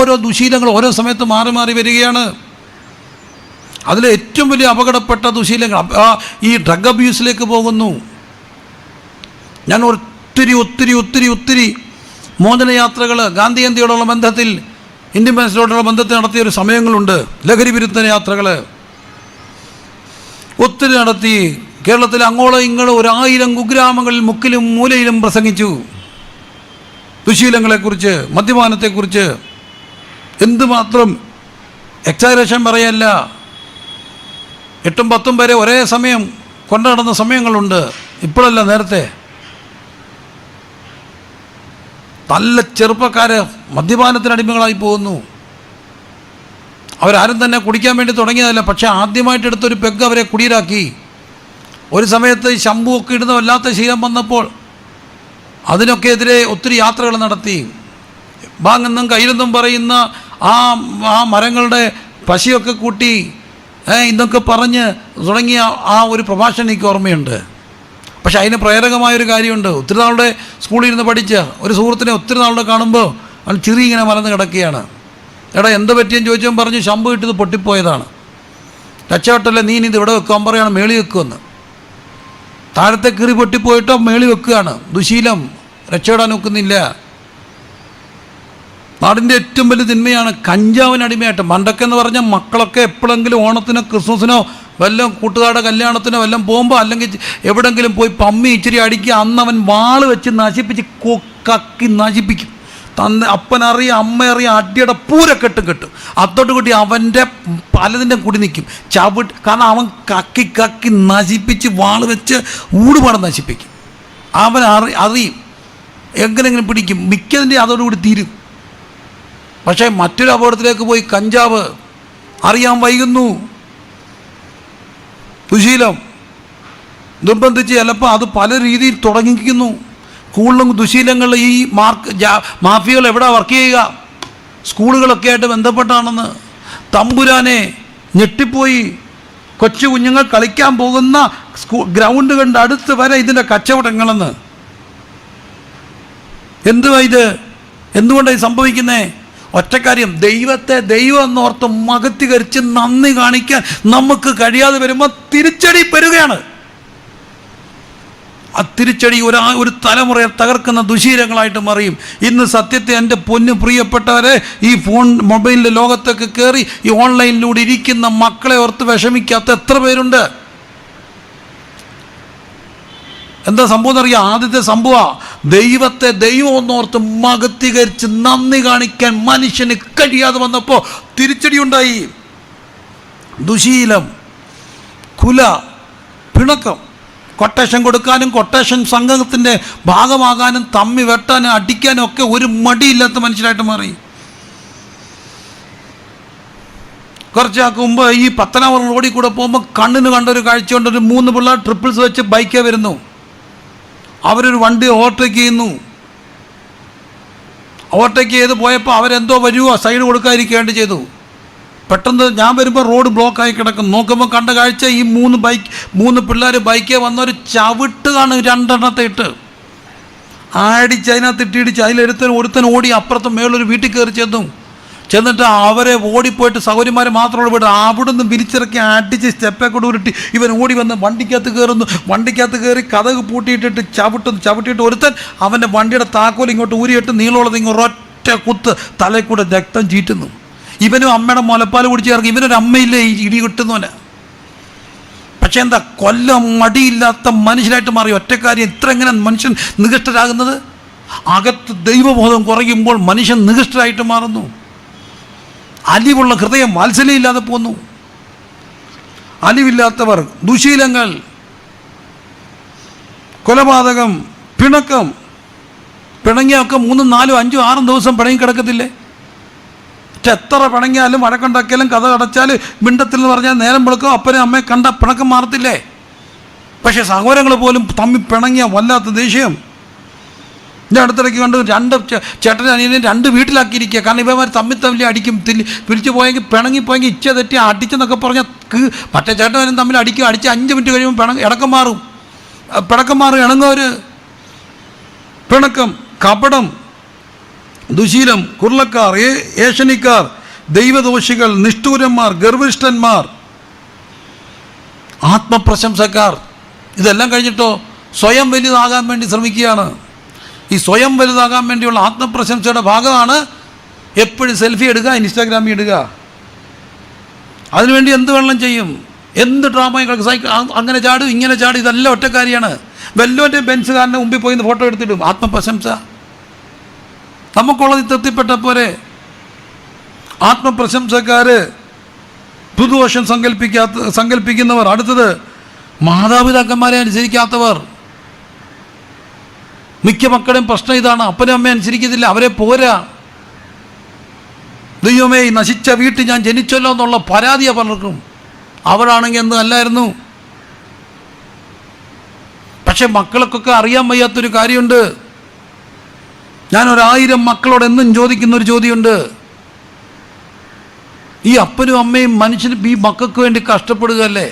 ഓരോ ദുശീലങ്ങൾ ഓരോ സമയത്ത് മാറി മാറി വരികയാണ്. അതിലെ ഏറ്റവും വലിയ അപകടപ്പെട്ട ദുശീലങ്ങൾ ഈ ഡ്രഗ് അബ്യൂസിലേക്ക് പോകുന്നു. ഞാൻ ഒത്തിരി ഒത്തിരി ഒത്തിരി ഒത്തിരി മോചനയാത്രകൾ ഗാന്ധി ജയന്തിയോടുള്ള ബന്ധത്തിൽ, ഇൻഡിപെൻഡൻസിനോടുള്ള ബന്ധത്തിൽ നടത്തിയ സമയങ്ങളുണ്ട്. ലഹരി വിരുദ്ധ യാത്രകൾ ഒത്തിരി നടത്തി. കേരളത്തിൽ അങ്ങോളം ഇങ്ങോളം 1000 കുഗ്രാമങ്ങളിൽ മുക്കിലും മൂലയിലും പ്രസംഗിച്ചു. ദുശീലങ്ങളെക്കുറിച്ച്, മദ്യപാനത്തെക്കുറിച്ച് എന്തുമാത്രം എക്സാജറേഷൻ പറയല്ല. 8ഉം 10ഉം പേരെ ഒരേ സമയം കൊണ്ടു നടന്ന സമയങ്ങളുണ്ട്. ഇപ്പോഴല്ല, നേരത്തെ. നല്ല ചെറുപ്പക്കാർ മദ്യപാനത്തിന് അടിമകളായി പോകുന്നു. അവരാരും തന്നെ കുടിക്കാൻ വേണ്ടി തുടങ്ങിയതല്ല, പക്ഷേ ആദ്യമായിട്ട് എടുത്തൊരു പെഗ് അവരെ കുടിയിലാക്കി. ഒരു സമയത്ത് ശംഭു ഒക്കെ ഇടുന്ന വല്ലാത്ത ശീലം വന്നപ്പോൾ അതിനൊക്കെ എതിരെ ഒത്തിരി യാത്രകൾ നടത്തി. ബാങ്ങെന്നും കയ്യിലെന്നും പറയുന്ന ആ മരങ്ങളുടെ പശയൊക്കെ കൂട്ടി ഇതൊക്കെ പറഞ്ഞ് തുടങ്ങിയ ആ ഒരു പ്രഭാഷണം എനിക്ക് ഓർമ്മയുണ്ട്. പക്ഷെ അതിന് പ്രേരകമായൊരു കാര്യമുണ്ട്. ഒത്തിരി നാളുടെ സ്കൂളിൽ ഇരുന്ന് പഠിച്ച ഒരു സുഹൃത്തിനെ ഒത്തിരി നാളുടെ കാണുമ്പോൾ അവൻ ചിറി ഇങ്ങനെ മലന്ന് കിടക്കുകയാണ്. എടാ എന്താ പറ്റിയെന്ന് ചോദിച്ചവൻ പറഞ്ഞു, ശംഭു ഇട്ടത് പൊട്ടിപ്പോയതാണ്. രക്ഷപ്പെട്ടല്ലേ, നീ ഇത് ഇവിടെ വെക്കാൻ പറയുകയാണ്, മേളി വെക്കുമെന്ന്. താഴത്തെ കീറി പൊട്ടിപ്പോയിട്ടോ മേളി വെക്കുകയാണ്. ദുശീലം, രക്ഷപ്പെടാൻ ഒക്കുന്നില്ല. നാടിൻ്റെ ഏറ്റവും വലിയ തിന്മയാണ് കഞ്ചാവിന് അടിമയായിട്ട്. മണ്ടക്കെന്ന് പറഞ്ഞാൽ മക്കളൊക്കെ എപ്പോഴെങ്കിലും ഓണത്തിനോ ക്രിസ്മസിനോ വല്ലതും കൂട്ടുകാരുടെ കല്യാണത്തിനോ വല്ലതും പോകുമ്പോൾ, അല്ലെങ്കിൽ എവിടെയെങ്കിലും പോയി പമ്മി ഇച്ചിരി അടിക്കുക, അന്ന് അവൻ വാള് വെച്ച് നശിപ്പിച്ച് കക്കി നശിപ്പിക്കും. അപ്പനറിയാം, അമ്മയറിയാം, അടിയുടെ പൂരക്കെട്ടും കെട്ടും. അത്തോട്ട് കൂട്ടി അവൻ്റെ പലതിൻ്റെ കൂടി നിൽക്കും കാരണം അവൻ കക്കി നശിപ്പിച്ച് വാള് വെച്ച് ഊടുപാടം നശിപ്പിക്കും. അവൻ അറിയും, എങ്ങനെങ്കിലും പിടിക്കും, മിക്കതിൻ്റെ അതോടുകൂടി തീരും. പക്ഷേ മറ്റൊരു അപകടത്തിലേക്ക് പോയി. കഞ്ചാവ് അറിയാൻ വൈകുന്നു. ദുശീലം നിർബന്ധിച്ച് ചിലപ്പോൾ അത് പല രീതിയിൽ തുടങ്ങിക്കുന്നു. കൂടുതലും ദുശീലങ്ങൾ ഈ മാഫിയകൾ എവിടെ വർക്ക് ചെയ്യുക? സ്കൂളുകളൊക്കെ ആയിട്ട് ബന്ധപ്പെട്ടാണെന്ന്. തമ്പുരാനെ ഞെട്ടിപ്പോയി. കൊച്ചു കുഞ്ഞുങ്ങൾ കളിക്കാൻ പോകുന്ന ഗ്രൗണ്ടുകളുടെ അടുത്ത് വരെ ഇതിൻ്റെ കച്ചവടങ്ങളെന്ന്. എന്തുവാ ഇത്? എന്തുകൊണ്ടാണ് സംഭവിക്കുന്നത്? ഒറ്റക്കാര്യം, ദൈവത്തെ ദൈവം എന്നോർത്ത് മഹത്വീകരിച്ച് നന്ദി കാണിക്കാൻ നമുക്ക് കഴിയാതെ വരുമ്പോൾ തിരിച്ചടി പെരുകയാണ്. ആ തിരിച്ചടി ഒരു തലമുറയെ തകർക്കുന്ന ദുശീലങ്ങളായിട്ട് മാറിയും. ഇന്ന് സത്യത്തെ എൻ്റെ പൊന്നു പ്രിയപ്പെട്ടവരെ, ഈ മൊബൈലിൻ്റെ ലോകത്തൊക്കെ കയറി ഈ ഓൺലൈനിലൂടെ ഇരിക്കുന്ന മക്കളെ ഓർത്ത് വിഷമിക്കാത്ത എത്ര പേരുണ്ട്? എന്താ സംഭവം എന്നറിയാം? ആദ്യത്തെ സംഭവം, ദൈവത്തെ ദൈവം എന്നോർത്ത് മഹത്വീകരിച്ച് നന്ദി കാണിക്കാൻ മനുഷ്യന് കഴിയാതെ വന്നപ്പോൾ തിരിച്ചടി ഉണ്ടായി. ദുശീലം, കുല, പിണക്കം, കൊട്ടേഷൻ കൊടുക്കാനും കൊട്ടേഷൻ സംഘത്തിൻ്റെ ഭാഗമാകാനും തമ്മി വെട്ടാനും അടിക്കാനും ഒക്കെ ഒരു മടിയില്ലാത്ത മനുഷ്യരായിട്ട് മാറി. കുറച്ചാൾക്ക് മുമ്പ് ഈ പത്തനാപുരം റോഡിൽ കൂടെ പോകുമ്പോൾ കണ്ണിന് കണ്ടൊരു കാഴ്ച കൊണ്ട് ഒരു 3 പിള്ളേർ ട്രിപ്പിൾസ് വെച്ച് ബൈക്കേ വരുന്നു. അവരൊരു വണ്ടി ഓവർടേക്ക് ചെയ്യുന്നു. ഓവർടേക്ക് ചെയ്ത് പോയപ്പോൾ അവരെന്തോ വരുമോ സൈഡ് കൊടുക്കാതിരിക്കേണ്ടി ചെയ്തു. പെട്ടെന്ന് ഞാൻ വരുമ്പോൾ റോഡ് ബ്ലോക്കായി കിടക്കും. നോക്കുമ്പോൾ കണ്ട കാഴ്ച, ഈ 3 പിള്ളേർ ബൈക്കേ വന്നൊരു ചവിട്ട് കാണും, 2 എണ്ണത്തെ ഇട്ട് ആടിച്ച് അതിനകത്ത് ഇട്ടിടിച്ച് ഒരുത്തൻ ഓടി അപ്പുറത്ത് മേളൊരു വീട്ടിൽ കയറി ചെന്നിട്ട് അവരെ ഓടിപ്പോയിട്ട് സൗകര്യന്മാർ മാത്രമുള്ള വീട് അവിടുന്ന് വിരിച്ചിറക്കി അടിച്ച് സ്റ്റെപ്പെ കൊണ്ട് ഉരുട്ടി ഇവൻ ഓടി വന്ന് വണ്ടിക്കകത്ത് കയറുന്നു. വണ്ടിക്കകത്ത് കയറി കതക് പൂട്ടിയിട്ടിട്ട് ചവിട്ടിയിട്ട് ഒരുത്തൻ അവൻ്റെ വണ്ടിയുടെ താക്കോൽ ഇങ്ങോട്ട് ഊരിയിട്ട് നീളമുള്ളത് ഇങ്ങോട്ട് കുത്ത് തലയിൽ കൂടെ രക്തം ചീറ്റുന്നു. ഇവനും അമ്മയുടെ മുലപ്പാൽ കുടിച്ച് ഇറങ്ങി. ഇവനൊരു അമ്മയില്ലേ ഈ ഇടി കിട്ടുന്നവന്. പക്ഷെ എന്താ, കൊല്ലം മടിയില്ലാത്ത മനുഷ്യനായിട്ട് മാറി. ഒറ്റക്കാര്യം, ഇത്ര എങ്ങനെ മനുഷ്യൻ നികഷ്ടരാകുന്നത്? അകത്ത് ദൈവബോധം കുറയുമ്പോൾ മനുഷ്യൻ നികഷ്ടരായിട്ട് മാറുന്നു. അലിവുള്ള ഹൃദയം വാത്സല്യമില്ലാതെ പോന്നു. അലിവില്ലാത്തവർ, ദുശീലങ്ങൾ, കൊലപാതകം, പിണക്കം. പിണങ്ങിയൊക്കെ 3, 4, 5, 6 ദിവസം പിണങ്ങി കിടക്കത്തില്ലേ? എത്ര പിണങ്ങിയാലും വഴക്കുണ്ടാക്കിയാലും കഥ അടച്ചാൽ മിണ്ടത്തിൽ എന്ന് പറഞ്ഞാൽ നേരം വെളുക്കും അപ്പനെ അമ്മയെ കണ്ട പിണക്കം മാറത്തില്ലേ? പക്ഷേ സഹോദരങ്ങൾ പോലും തമ്മിൽ പിണങ്ങിയ വല്ലാത്ത ദേഷ്യം. ഞാൻ അടുത്തിടയ്ക്ക് കണ്ട് 2 ചേട്ടനും അനിയനെയും 2 വീട്ടിലാക്കിയിരിക്കുക. കാരണം ഇവന്മാർ തമ്മിൽ അടിക്കും. പിരിച്ചു പോയെങ്കിൽ പിണങ്ങിപ്പോയെങ്കിൽ ഇച്ച തെറ്റി അടിച്ചെന്നൊക്കെ പറഞ്ഞാൽ മറ്റേ ചേട്ടനും തമ്മിൽ അടിക്കും. അടിച്ച് 5 മിനിറ്റ് കഴിയുമ്പോൾ പിണക്കം മാറും. ഇണങ്ങവർ. പിണക്കം, കപടം, ദുശീലം, കുർളക്കാർ, ഏഷണിക്കാർ, ദൈവദോഷികൾ, നിഷ്ഠൂരന്മാർ, ഗർവിഷ്ഠന്മാർ, ആത്മപ്രശംസക്കാർ. ഇതെല്ലാം കഴിഞ്ഞിട്ടോ സ്വയം വലുതാകാൻ വേണ്ടി ശ്രമിക്കുകയാണ്. ഈ സ്വയം വലുതാകാൻ വേണ്ടിയുള്ള ആത്മപ്രശംസയുടെ ഭാഗമാണ് എപ്പോഴും സെൽഫി എടുക്കുക, ഇൻസ്റ്റാഗ്രാമിൽ ഇടുക. അതിനുവേണ്ടി എന്ത് വെള്ളം ചെയ്യും, എന്ത് ഡ്രാമയും സൈക്കിൾ അങ്ങനെ ചാടും ഇങ്ങനെ ചാടും. ഇതെല്ലാം ഒറ്റക്കാരിയാണ്. വല്ലോൻ്റെ ബെൻസുകാരൻ്റെ മുമ്പിൽ പോയി ഫോട്ടോ എടുത്തിടും. ആത്മപ്രശംസ. നമുക്കുള്ളത് തൃപ്തിപ്പെട്ട പോലെ. ആത്മപ്രശംസക്കാർ, പുതുവർഷം സങ്കല്പിക്കുന്നവർ. അടുത്തത് മാതാപിതാക്കന്മാരെ അനുസരിക്കാത്തവർ. മിക്ക മക്കളുടെയും പ്രശ്നം ഇതാണ്. അപ്പനും അമ്മയും അനുസരിക്കത്തില്ല, അവരെ പോരാ. ദൈവമേ, നശിച്ച വീട്ടിൽ ഞാൻ ജനിച്ചല്ലോ എന്നുള്ള പരാതിയാണ് പലർക്കും. അവരാണെങ്കിൽ എന്ത് അല്ലായിരുന്നു. പക്ഷെ മക്കൾക്കൊക്കെ അറിയാൻ വയ്യാത്തൊരു കാര്യമുണ്ട്. ഞാൻ 1000 മക്കളോട് എന്നും ചോദിക്കുന്നൊരു ചോദ്യമുണ്ട്. ഈ അപ്പനും അമ്മയും മനുഷ്യനും ഈ മക്കൾക്ക് വേണ്ടി കഷ്ടപ്പെടുകയല്ലേ?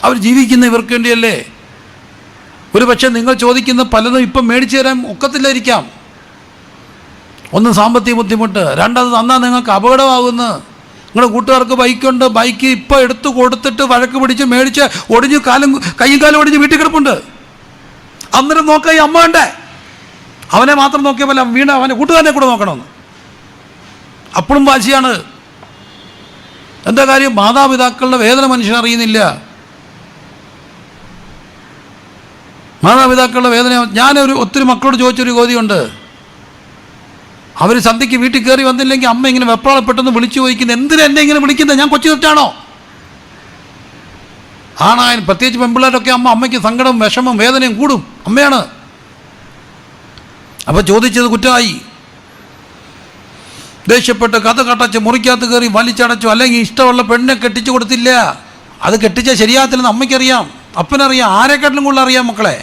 അവർ ജീവിക്കുന്ന ഇവർക്ക് വേണ്ടിയല്ലേ? ഒരു പക്ഷേ നിങ്ങൾ ചോദിക്കുന്ന പലതും ഇപ്പം മേടിച്ചു തരാൻ ഒക്കത്തില്ലായിരിക്കാം. ഒന്ന് സാമ്പത്തിക ബുദ്ധിമുട്ട്, രണ്ടത് തന്നാൽ നിങ്ങൾക്ക് അപകടമാകുന്നു. നിങ്ങളുടെ കൂട്ടുകാർക്ക് ബൈക്കുണ്ട്, ബൈക്ക് ഇപ്പോൾ എടുത്തു കൊടുത്തിട്ട് വഴക്ക് പിടിച്ച് മേടിച്ച് ഒടിഞ്ഞ് കൈയും കാലും ഒടിഞ്ഞ് വീട്ടിൽ കിടപ്പുണ്ട്. അന്നേരം നോക്കുക ഈ അമ്മ വേണ്ടേ? അവനെ മാത്രം നോക്കിയാൽ പോലെ വീണ അവനെ കൂട്ടുകാരനെ കൂടെ നോക്കണമെന്ന്. അപ്പോഴും വാശിയാണ്. എന്താ കാര്യം? മാതാപിതാക്കളുടെ വേദന മനുഷ്യൻ അറിയുന്നില്ല. മാതാപിതാക്കളുടെ വേദന. ഒത്തിരി മക്കളോട് ചോദിച്ചൊരു ചോദ്യമുണ്ട്. അവർ സന്ധ്യയ്ക്ക് വീട്ടിൽ കയറി വന്നില്ലെങ്കിൽ അമ്മ ഇങ്ങനെ വെപ്രാളപ്പെട്ടെന്ന് വിളിച്ചു ചോദിക്കുന്നത്, എന്തിനാ എന്നെ ഇങ്ങനെ വിളിക്കുന്നത്? ഞാൻ കൊച്ചു തെറ്റാണോ? ആണായാലും പ്രത്യേകിച്ച് പെൺപിള്ളേരൊക്കെ അമ്മയ്ക്ക് സങ്കടവും വിഷമവും വേദനയും കൂടും. അമ്മയാണ്. അപ്പോൾ ചോദിച്ചത് കുറ്റമായി. ദേഷ്യപ്പെട്ട് കഥ കട്ടച്ച് മുറിക്കകത്ത് കയറി വലിച്ചടച്ചു. അല്ലെങ്കിൽ ഇഷ്ടമുള്ള പെണ്ണിനെ കെട്ടിച്ചു കൊടുത്തില്ല. അത് കെട്ടിച്ചാൽ ശരിയാകത്തില്ലെന്ന് അമ്മയ്ക്കറിയാം, അപ്പനറിയാം, ആരെക്കാട്ടിലും കൂടുതൽ അറിയാം മക്കളെ.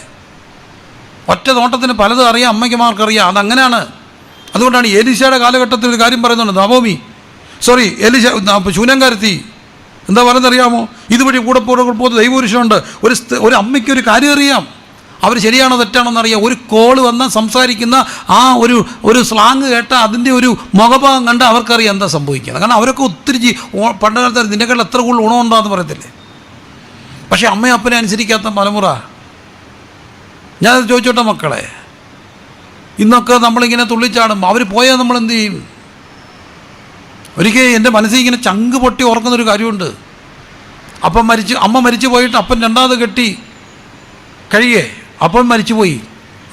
ഒറ്റ നോട്ടത്തിന് പലതും അറിയാം, അമ്മയ്ക്കുമാർക്കറിയാം. അതങ്ങനെയാണ്. അതുകൊണ്ടാണ് എലീശയുടെ കാലഘട്ടത്തിൽ ഒരു കാര്യം പറയുന്നുണ്ട്. എലീശ ശൂനംകാരത്തി എന്താ പറയുന്നറിയാമോ? ഇതുവഴി കൂടെ പോകുന്ന ദൈവപുരുഷനുണ്ട്. ഒരു അമ്മയ്ക്കൊരു കാര്യം അറിയാം, അവർ ശരിയാണോ തെറ്റാണോ എന്നറിയാം. ഒരു കോള് വന്നാൽ സംസാരിക്കുന്ന ആ ഒരു സ്ലാങ് കേട്ടാൽ അതിൻ്റെ ഒരു മുഖഭാഗം കണ്ട് അവർക്കറിയാം എന്താ സംഭവിക്കുന്നത്. കാരണം അവരൊക്കെ ഒത്തിരി പണ്ട് കാലത്ത് നിന്നെക്കാൾ എത്ര കൂടുതൽ ഗുണമുണ്ടാന്ന് പറയത്തില്ലേ. പക്ഷേ അമ്മയും അപ്പനെ അനുസരിക്കാത്ത തലമുറ. ഞാനത് ചോദിച്ചോട്ടെ മക്കളെ, ഇന്നൊക്കെ നമ്മളിങ്ങനെ തുള്ളിച്ചാടും. അവർ പോയാൽ നമ്മൾ എന്ത് ചെയ്യും? ഒരിക്കൽ എൻ്റെ മനസ്സിൽ ഇങ്ങനെ ചങ്ക് പൊട്ടി ഓർക്കുന്നൊരു കാര്യമുണ്ട്. അമ്മ മരിച്ചു പോയിട്ട് അപ്പൻ രണ്ടാമത് കെട്ടി കഴിയേ, അപ്പം മരിച്ചു പോയി.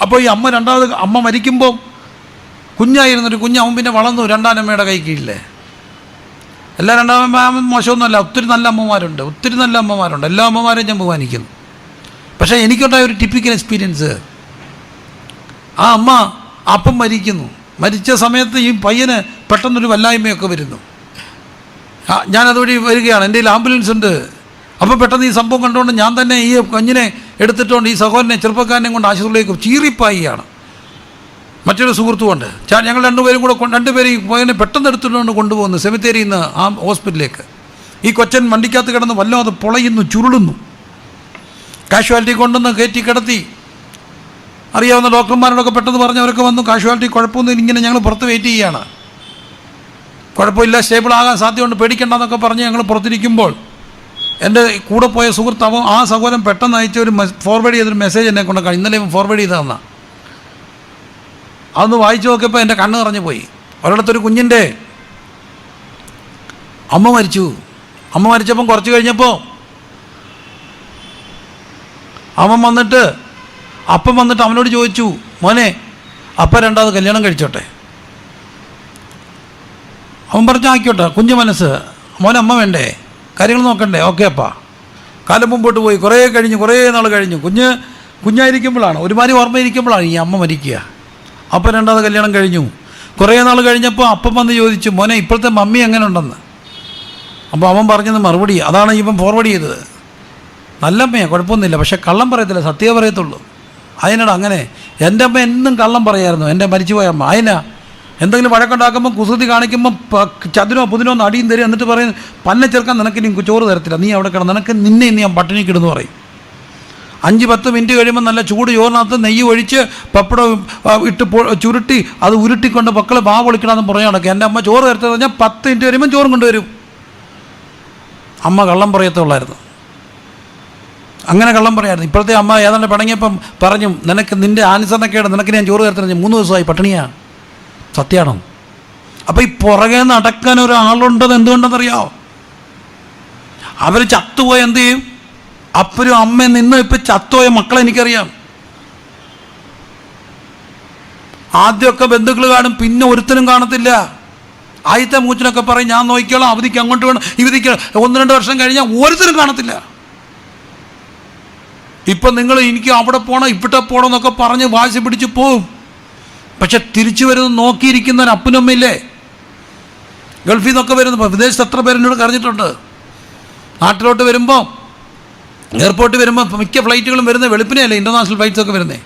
അപ്പോൾ ഈ അമ്മ മരിക്കുമ്പോൾ കുഞ്ഞായിരുന്നൊരു അവൻ പിന്നെ വളർന്നു രണ്ടാനമ്മയുടെ കൈ കീഴിലെ. എല്ലാ രണ്ടാമമ്മ മോശമൊന്നുമല്ല, ഒത്തിരി നല്ല അമ്മമാരുണ്ട്, എല്ലാ അമ്മമാരെയും ഞാൻ ബഹുമാനിക്കുന്നു. പക്ഷേ എനിക്കുണ്ടായ ഒരു ടിപ്പിക്കൽ എക്സ്പീരിയൻസ്, ആ അമ്മ അപ്പം മരിച്ച സമയത്ത് ഈ പയ്യന് പെട്ടെന്നൊരു വല്ലായ്മയൊക്കെ വരുന്നു. ഞാനതുവഴി വരികയാണ്, എൻ്റെ കയ്യിൽ ആംബുലൻസ് ഉണ്ട്. അപ്പോൾ പെട്ടെന്ന് ഈ സംഭവം കണ്ടുകൊണ്ട് ഞാൻ തന്നെ ഈ കുഞ്ഞിനെ എടുത്തിട്ടുകൊണ്ട് ഈ സഹോദരനെ ചെറുപ്പക്കാരനെ കൊണ്ട് ആശുപത്രിയിലേക്ക് ചീറിപ്പായിയാണ്. മറ്റൊരു സുഹൃത്തുമുണ്ട്. ഞങ്ങൾ രണ്ടുപേരും ഈ പയ്യനെ പെട്ടെന്ന് എടുത്തിട്ടുകൊണ്ട് കൊണ്ടുപോകുന്നു സെമിത്തേരിയിൽ നിന്ന് ആ ഹോസ്പിറ്റലിലേക്ക്. ഈ കൊച്ചൻ വണ്ടിക്കകത്ത് കിടന്ന് വല്ലാതെ പൊളയുന്നു, ചുരുളുന്നു. കാഷ്വാലിറ്റി കൊണ്ടുവന്ന് കയറ്റി കിടത്തി. അറിയാവുന്ന ഡോക്ടർമാരോടൊക്കെ പെട്ടെന്ന് പറഞ്ഞവരൊക്കെ വന്നു. കാഷ്വാലിറ്റി കുഴപ്പമൊന്നും, ഇങ്ങനെ ഞങ്ങൾ പുറത്ത് വെയിറ്റ് ചെയ്യുകയാണ്, കുഴപ്പമില്ല, സ്റ്റേബിൾ ആകാൻ സാധ്യതയുണ്ട്, പേടിക്കേണ്ടെന്നൊക്കെ പറഞ്ഞ് ഞങ്ങൾ പുറത്തിരിക്കുമ്പോൾ എൻ്റെ കൂടെ പോയ സുഹൃത്ത് ആ സഹോദരൻ പെട്ടെന്ന് അയച്ച ഫോർവേഡ് ചെയ്തൊരു മെസ്സേജ് എന്നെ കൊണ്ട് ഇന്നലെ ഫോർവേഡ് ചെയ്തതെന്നാ. അതൊന്ന് വായിച്ചു നോക്കിയപ്പോൾ എൻ്റെ കണ്ണ് നിറഞ്ഞു പോയി. ഒരിടത്തൊരു കുഞ്ഞിൻ്റെ അമ്മ മരിച്ചപ്പം കുറച്ച് കഴിഞ്ഞപ്പോൾ അപ്പം വന്നിട്ട് അവനോട് ചോദിച്ചു, മോനെ അപ്പ രണ്ടാമത് കല്യാണം കഴിച്ചോട്ടെ? അവൻ പറഞ്ഞു ആയിക്കോട്ടെ, കുഞ്ഞു മനസ്സ്, മോനെ അമ്മ വേണ്ടേ, കാര്യങ്ങൾ നോക്കണ്ടേ? ഓക്കെ അപ്പാ. കാലം മുമ്പോട്ട് പോയി. കുറേ നാൾ കഴിഞ്ഞു. കുഞ്ഞായിരിക്കുമ്പോഴാണ്, ഒരുമാതിരി ഓർമ്മയിരിക്കുമ്പോഴാണ് ഈ അമ്മ മരിക്കുക. അപ്പം രണ്ടാമത് കല്യാണം കഴിഞ്ഞു. കുറേ നാൾ കഴിഞ്ഞപ്പോൾ അപ്പം വന്ന് ചോദിച്ചു, മോനെ ഇപ്പോഴത്തെ മമ്മി എങ്ങനെ ഉണ്ടെന്ന്. അപ്പോൾ അവൻ പറഞ്ഞത് മറുപടി അതാണ് ഇവൻ ഫോർവേഡ് ചെയ്തത്. നല്ല അമ്മയാണ്, കുഴപ്പമൊന്നുമില്ല, പക്ഷേ കള്ളം പറയത്തില്ല, സത്യമേ പറയത്തുള്ളൂ. അതിനോട് അങ്ങനെ എൻ്റെ അമ്മ എന്നും കള്ളം പറയായിരുന്നു, എൻ്റെ മരിച്ചുപോയ അമ്മ. എന്തെങ്കിലും വഴക്കുണ്ടാക്കുമ്പോൾ കുസൃതി കാണിക്കുമ്പോൾ ചതിനോ പുതിനോ ഒന്ന് അടിയും തരും. എന്നിട്ട് പറയും, പന്നെ ചെറുക്കാൻ നിനക്ക് ഇനി ചോറ് തരത്തില്ല, നീ അവിടെ കിടന്ന് നിന്നെ ഇന്ന് ഞാൻ പട്ടിണി കിടന്ന് പറയും. 5-10 മിനിറ്റ് കഴിയുമ്പോൾ നല്ല ചൂട് ചോറിനകത്ത് നെയ്യ് ഒഴിച്ച് പപ്പടം ഇട്ട് ചുരുട്ടി അത് ഉരുട്ടിക്കൊണ്ട് മക്കളെ ബാ പൊളിക്കണമെന്ന് പറഞ്ഞു നടക്കുക. എൻ്റെ അമ്മ ചോറ് തരത്തില്ല പറഞ്ഞാൽ 10 മിനിറ്റ് കഴിയുമ്പോൾ ചോറും കൊണ്ടുവരും. അമ്മ കള്ളം പറയത്തുള്ളായിരുന്നു. അങ്ങനെ കള്ളം പറയായിരുന്നു. ഇപ്പോഴത്തെ അമ്മ ഏതാണ്ട് പിണങ്ങിയപ്പം പറഞ്ഞു, നിനക്ക് നിൻ്റെ ആനുസരണക്കേട്, നിനക്ക് ഞാൻ ചോറ് തരത്തില്ല, 3 ദിവസമായി പട്ടിണിയാണ്. സത്യമാണോ? അപ്പം ഈ പുറകെ നടക്കാൻ ഒരാളുണ്ടെന്ന് എന്തുകൊണ്ടെന്നറിയാമോ? അവർ ചത്തുപോയ എന്ത് ചെയ്യും? അപ്പനും അമ്മയും നിന്ന് ഇപ്പം ചത്തുപോയ മക്കളെ എനിക്കറിയാം. ആദ്യമൊക്കെ ബന്ധുക്കൾ കാണും, പിന്നെ ഒരുത്തനും കാണത്തില്ല. ആദ്യത്തെ മൂച്ചിനൊക്കെ പറയും ഞാൻ നോക്കിക്കോളാം, അവധിക്ക് അങ്ങോട്ട് വേണം, ഇവധിക്ക് 1-2 വർഷം കഴിഞ്ഞാൽ ഒരുത്തരും കാണത്തില്ല. ഇപ്പം നിങ്ങൾ എനിക്ക് അവിടെ പോകണം ഇവിടെ പോകണം എന്നൊക്കെ പറഞ്ഞ് വാശി പിടിച്ച് പോവും. പക്ഷെ തിരിച്ചു വരുന്നത് നോക്കിയിരിക്കുന്നവൻ അപ്പനും അമ്മയില്ലേ? ഗൾഫിൽ നിന്നൊക്കെ വരുന്നു, വിദേശത്ത് എത്ര പേരെന്നോട് കറിഞ്ഞിട്ടുണ്ട്. നാട്ടിലോട്ട് വരുമ്പോൾ എയർപോർട്ടിൽ വരുമ്പോൾ മിക്ക ഫ്ലൈറ്റുകളും വരുന്നത് വെളുപ്പിനെയല്ലേ, ഇൻ്റർനാഷണൽ ഫ്ലൈറ്റ്സൊക്കെ വരുന്നത്.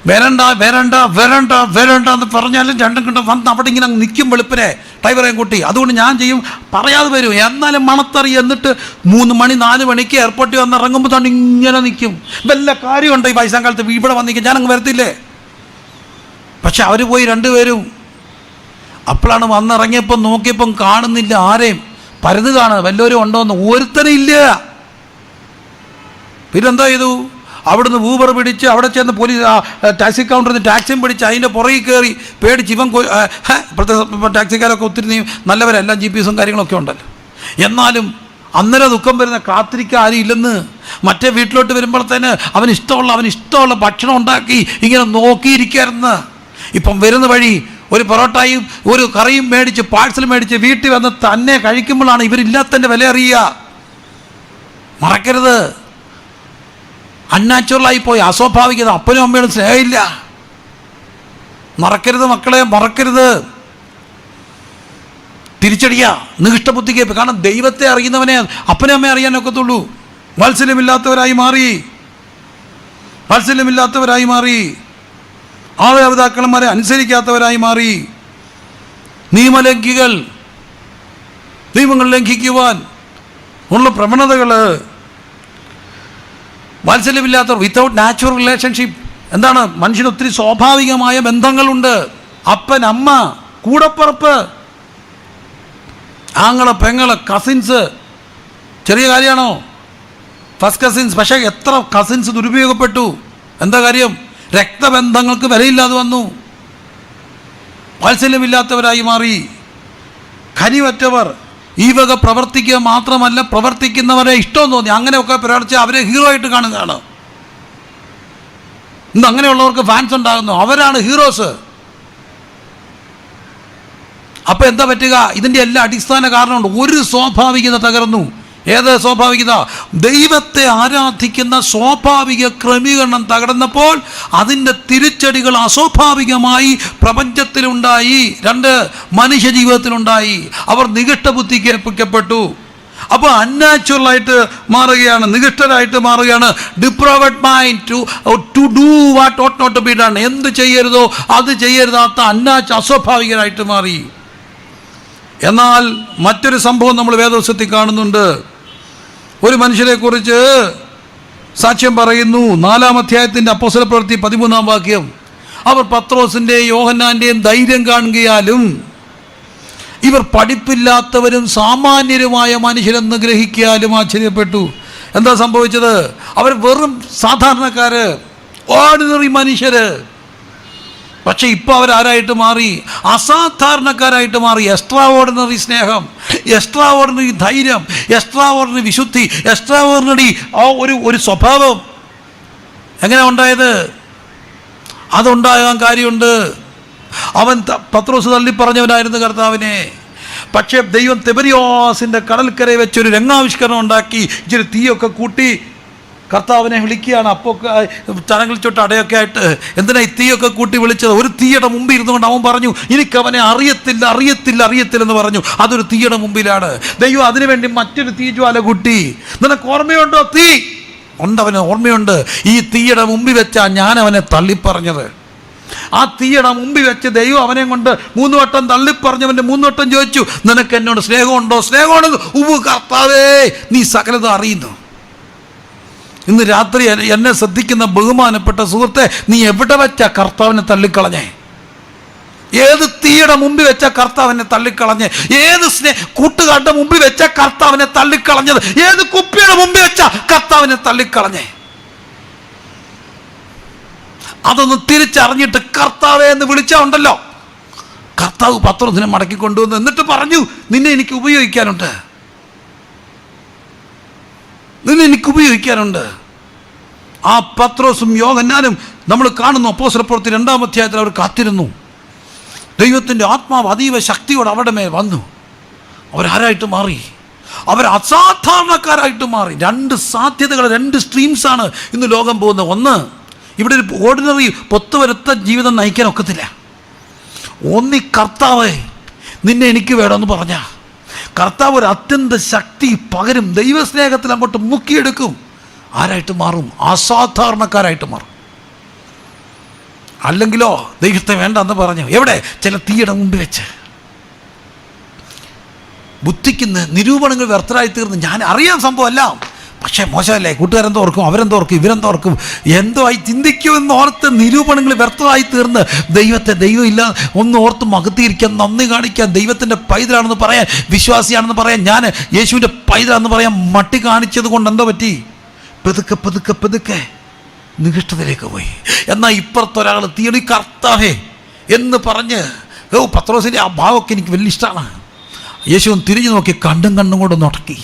വരണ്ട വരണ്ട വരണ്ട വരണ്ട എന്ന് പറഞ്ഞാലും രണ്ടും കണ്ടും വന്ന് അവിടെ ഇങ്ങനെ നിൽക്കും വെളുപ്പിനെ ഡ്രൈവറേയും കൂട്ടി. അതുകൊണ്ട് ഞാൻ ചെയ്യും, പറയാതെ വരും, എന്നാലും മണത്തറി. എന്നിട്ട് 3 മണി 4 മണിക്ക് എയർപോർട്ടിൽ വന്ന് ഇറങ്ങുമ്പോൾ തന്നെ ഇങ്ങനെ നിൽക്കും. വല്ല കാര്യമുണ്ട് ഈ വയസ്സാം കാലത്ത് ഇവിടെ വന്നിരിക്കും? ഞാനങ്ങ് വരത്തില്ലേ? പക്ഷെ അവർ പോയി 2 പേരും. അപ്പോഴാണ് വന്നിറങ്ങിയപ്പം നോക്കിയപ്പം കാണുന്നില്ല ആരെയും. പരുത് കാണുക വല്ലവരും ഉണ്ടോയെന്ന്, ഒരുത്തനും ഇല്ല. പിന്നെന്താ ചെയ്തു? അവിടുന്ന് ഊബർ പിടിച്ച് അവിടെ ചെന്ന് പോലീസ് ടാക്സി കൗണ്ടറിൽ നിന്ന് ടാക്സിയും പിടിച്ച് അതിൻ്റെ പുറകിൽ കയറി പേടിച്ച് ഇവൻ ഇപ്പോഴത്തെ ടാക്സിക്കാരൊക്കെ ഒത്തിരി നല്ലവരെല്ലാം GPS കാര്യങ്ങളൊക്കെ ഉണ്ടല്ലോ. എന്നാലും അന്നേരം ദുഃഖം വരുന്ന കാത്തിരിക്കാൻ ആരും ഇല്ലെന്ന്. മറ്റേ വീട്ടിലോട്ട് വരുമ്പോഴത്തേന് അവന് ഇഷ്ടമുള്ള ഭക്ഷണം ഉണ്ടാക്കി ഇങ്ങനെ നോക്കിയിരിക്കായിരുന്നു. ഇപ്പം വരുന്ന വഴി ഒരു പൊറോട്ടയും ഒരു കറിയും മേടിച്ച് പാഴ്സൽ മേടിച്ച് വീട്ടിൽ വന്ന് തന്നെ കഴിക്കുമ്പോഴാണ് ഇവരില്ലാത്തതിൻ്റെ വില അറിയുക. മറക്കരുത്, അൺനാച്ചുറലായി പോയി, അസ്വാഭാവികത. അപ്പനും അമ്മയോടും സ്നേഹമില്ല. മറക്കരുത് മക്കളെ, മറക്കരുത്. തിരിച്ചടിക്കുക, നികിഷ്ടബുദ്ധിക്ക്. കാരണം ദൈവത്തെ അറിയുന്നവനെ അപ്പനും അമ്മയെ അറിയാനൊക്കത്തുള്ളൂ. വാത്സല്യമില്ലാത്തവരായി മാറി, ആളുപിതാക്കളന്മാരെ അനുസരിക്കാത്തവരായി മാറി, നിയമങ്ങൾ ലംഘിക്കുവാൻ ഉള്ള പ്രവണതകൾ. വാത്സല്യമില്ലാത്തവർ, വിത്തൗട്ട് നാച്ചുറൽ റിലേഷൻഷിപ്പ്. എന്താണ്? മനുഷ്യന് ഒത്തിരി സ്വാഭാവികമായ ബന്ധങ്ങളുണ്ട്. അപ്പൻ, അമ്മ, കൂടപ്പുറപ്പ്, ആങ്ങളെ, പെങ്ങളെ, കസിൻസ്. ചെറിയ കാര്യമാണോ? First cousins. പക്ഷേ എത്ര കസിൻസ് ദുരുപയോഗപ്പെട്ടു. എന്താ കാര്യം? രക്തബന്ധങ്ങൾക്ക് വിലയില്ലാതെ വന്നു. വാത്സല്യമില്ലാത്തവരായി മാറി. കനിവറ്റവർ. ഈ വക പ്രവർത്തിക്കുക മാത്രമല്ല, പ്രവർത്തിക്കുന്നവരെ ഇഷ്ടം തോന്നി അങ്ങനെയൊക്കെ പ്രവർത്തിച്ച് അവരെ ഹീറോ ആയിട്ട് കാണുന്നതാണ്. ഇന്ന് അങ്ങനെയുള്ളവർക്ക് ഫാൻസ് ഉണ്ടാകുന്നു, അവരാണ് ഹീറോസ്. അപ്പം എന്താ പറ്റുക? ഇതിൻ്റെ എല്ലാ അടിസ്ഥാന കാരണമുണ്ട്. ഒരു സ്വാഭാവികത തകർന്നു. ഏത് സ്വാഭാവികത? ദൈവത്തെ ആരാധിക്കുന്ന സ്വാഭാവിക ക്രമീകരണം തകർന്നപ്പോൾ അതിൻ്റെ തിരിച്ചടികൾ അസ്വാഭാവികമായി പ്രപഞ്ചത്തിലുണ്ടായി. 2 മനുഷ്യ ജീവിതത്തിലുണ്ടായി. അവർ നികിഷ്ടബുദ്ധിക്ക് ഏൽപ്പിക്കപ്പെട്ടു. അപ്പോൾ അൺനാച്ചുറലായിട്ട് മാറുകയാണ്, നികിഷ്ടരായിട്ട് മാറുകയാണ്. Deprived mind to do what ought not to be done. എന്ത് ചെയ്യരുതോ അത് ചെയ്യരുതാത്ത അസ്വാഭാവികരായിട്ട് മാറി. എന്നാൽ മറ്റൊരു സംഭവം നമ്മൾ വേദപുസ്തകത്തിൽ കാണുന്നുണ്ട്. ഒരു മനുഷ്യരെക്കുറിച്ച് സാക്ഷ്യം പറയുന്നു. 4-ാം അധ്യായത്തിൻ്റെ അപ്പോസ്തലപ്രവൃത്തി 13-ാം വാക്യം. അവർ പത്രോസിൻ്റെയും യോഹന്നാൻ്റെയും ധൈര്യം കാണുകയാലും ഇവർ പഠിപ്പില്ലാത്തവരും സാമാന്യരുമായ മനുഷ്യരെന്ന് ഗ്രഹിക്കാലും ആശ്ചര്യപ്പെട്ടു. എന്താ സംഭവിച്ചത്? അവർ വെറും സാധാരണക്കാര്, ഓർഡിനറി മനുഷ്യര്. പക്ഷെ ഇപ്പോൾ അവരാരായിട്ട് മാറി? അസാധാരണക്കാരായിട്ട് മാറി. എക്സ്ട്രാ ഓർഡിനറി സ്നേഹം, എക്സ്ട്രാ ഓർഡിനറി ധൈര്യം, എക്സ്ട്രാ ഓർഡിനറി വിശുദ്ധി, എക്സ്ട്രാ ഓർഡിനറി ഒരു സ്വഭാവം. എങ്ങനെ ഉണ്ടായത്? അതുണ്ടാകാൻ കാര്യമുണ്ട്. അവൻ പത്രോസ് തള്ളിപ്പറഞ്ഞവനായിരുന്നു കർത്താവിനെ. പക്ഷേ ദൈവം തിബരിയോസിൻ്റെ കടൽക്കരയിൽ വെച്ചൊരു രംഗാവിഷ്കരണം ഉണ്ടാക്കി, ഇച്ചിരി തീയൊക്കെ കൂട്ടി കർത്താവിനെ വിളിക്കുകയാണ്. അപ്പോൾ ചനങ്ങൾ ചൊട്ട് അടയൊക്കെ ആയിട്ട് എന്തിനാ ഈ തീയൊക്കെ കൂട്ടി വിളിച്ചത്? ഒരു തീയുടെ മുമ്പിൽ ഇരുന്നുകൊണ്ട് അവൻ പറഞ്ഞു, എനിക്കവനെ അറിയത്തില്ലെന്ന് പറഞ്ഞു. അതൊരു തീയുടെ മുമ്പിലാണ്. ദൈവം അതിനുവേണ്ടി മറ്റൊരു തീജ്വാല കൂട്ടി. നിനക്ക് ഓർമ്മയുണ്ടോ? തീ ഉണ്ടവന് ഓർമ്മയുണ്ട്. ഈ തീയുടെ മുമ്പിൽ വെച്ചാണ് ഞാൻ അവനെ തള്ളിപ്പറഞ്ഞത്. ആ തീയുടെ മുമ്പിൽ വെച്ച് ദൈവം അവനെ കൊണ്ട് 3 വട്ടം തള്ളിപ്പറഞ്ഞവൻ്റെ 3 വട്ടം ചോദിച്ചു, നിനക്ക് എന്നോട് സ്നേഹമുണ്ടോ? സ്നേഹമുണ്ടെന്ന്. ഉവ്വ് കർത്താവേ, നീ സകലതും അറിയുന്നു. ഇന്ന് രാത്രി എന്നെ ശ്രദ്ധിക്കുന്ന ബഹുമാനപ്പെട്ട സുഹൃത്തെ, നീ എവിടെ വെച്ചാ കർത്താവിനെ തള്ളിക്കളഞ്ഞേ? ഏത് തീയുടെ മുമ്പിൽ വെച്ച കർത്താവിനെ തള്ളിക്കളഞ്ഞ്, ഏത് കൂട്ടുകാരുടെ മുമ്പിൽ വെച്ച കർത്താവിനെ തള്ളിക്കളഞ്ഞത്, ഏത് കുപ്പിയുടെ മുമ്പിൽ വെച്ച കർത്താവിനെ തള്ളിക്കളഞ്ഞേ. അതൊന്ന് തിരിച്ചറിഞ്ഞിട്ട് കർത്താവെ എന്ന് വിളിച്ചാണ്ടല്ലോ, കർത്താവ് പത്രോസിനെ മടക്കി കൊണ്ടുവന്നു. എന്നിട്ട് പറഞ്ഞു, നിന്നെ എനിക്ക് ഉപയോഗിക്കാനുണ്ട്, നിന്നെ എനിക്ക് ഉപയോഗിക്കാനുണ്ട്. ആ പത്രോസും യോഹന്നാനും നമ്മൾ കാണുന്നു അപ്പോസ്തലപ്രവൃത്തി 2-ാം അധ്യായത്തിൽ അവർ കാത്തിരുന്നു. ദൈവത്തിൻ്റെ ആത്മാവ് അതീവ ശക്തിയോടെ അവരുടെ മേൽ വന്നു. അവരാരായിട്ട് മാറി? അവർ അസാധാരണക്കാരായിട്ട് മാറി. 2 സാധ്യതകൾ, 2 സ്ട്രീംസാണ് ഇന്ന് ലോകം പോകുന്നത്. ഒന്ന്, ഇവിടെ ഒരു ഓർഡിനറി പൊത്തുവരുത്ത ജീവിതം നയിക്കാൻ ഒക്കത്തില്ല. ഒന്നി കർത്താവേ നിന്നെ എനിക്ക് വേണമെന്ന് പറഞ്ഞാൽ കർത്താവ് ഒരു അത്യന്ത ശക്തി പകരും, ദൈവസ്നേഹത്തിൽ അങ്ങോട്ട് മുക്കിയെടുക്കും. ആരായിട്ട് മാറും? അസാധാരണക്കാരായിട്ട് മാറും. അല്ലെങ്കിലോ ദൈവത്തെ വേണ്ടെന്ന് പറഞ്ഞു എവിടെ? ചില തീയുടെ മുമ്പിൽ വെച്ച് ബുദ്ധിക്കുന്ന നിരൂപണങ്ങൾ വ്യർത്ഥരായി തീർന്ന്. ഞാൻ അറിയാൻ സംഭവമല്ല, പക്ഷേ മോശമല്ലേ, കൂട്ടുകാരെന്തോർക്കും, അവരെന്തോർക്കും, ഇവരെന്തോർക്കും, എന്തോ ആയി ചിന്തിക്കുമെന്ന് ഓർത്ത് നിരൂപണങ്ങൾ വ്യർത്ഥമായി തീർന്ന് ദൈവം ഇല്ല ഒന്ന് ഓർത്ത് മകത്തിയിരിക്കാൻ, നന്ദി കാണിക്കാൻ, ദൈവത്തിൻ്റെ പൈതലാണെന്ന് പറയാൻ, വിശ്വാസിയാണെന്ന് പറയാൻ, ഞാൻ യേശുവിൻ്റെ പൈതലാണെന്ന് പറയാൻ മട്ടി കാണിച്ചത് കൊണ്ട് എന്തോ പറ്റി? പതുക്കെ നികഷ്ടതയിലേക്ക് പോയി. എന്നാൽ ഇപ്പുറത്തൊരാൾ തീയണി കർത്താവേ എന്ന് പറഞ്ഞ്, പത്രോസിൻ്റെ ആ ഭാവമൊക്കെ എനിക്ക് വലിയ ഇഷ്ടമാണ്. യേശുവൻ തിരിഞ്ഞു നോക്കി കണ്ടും കൊണ്ട് നടക്കി.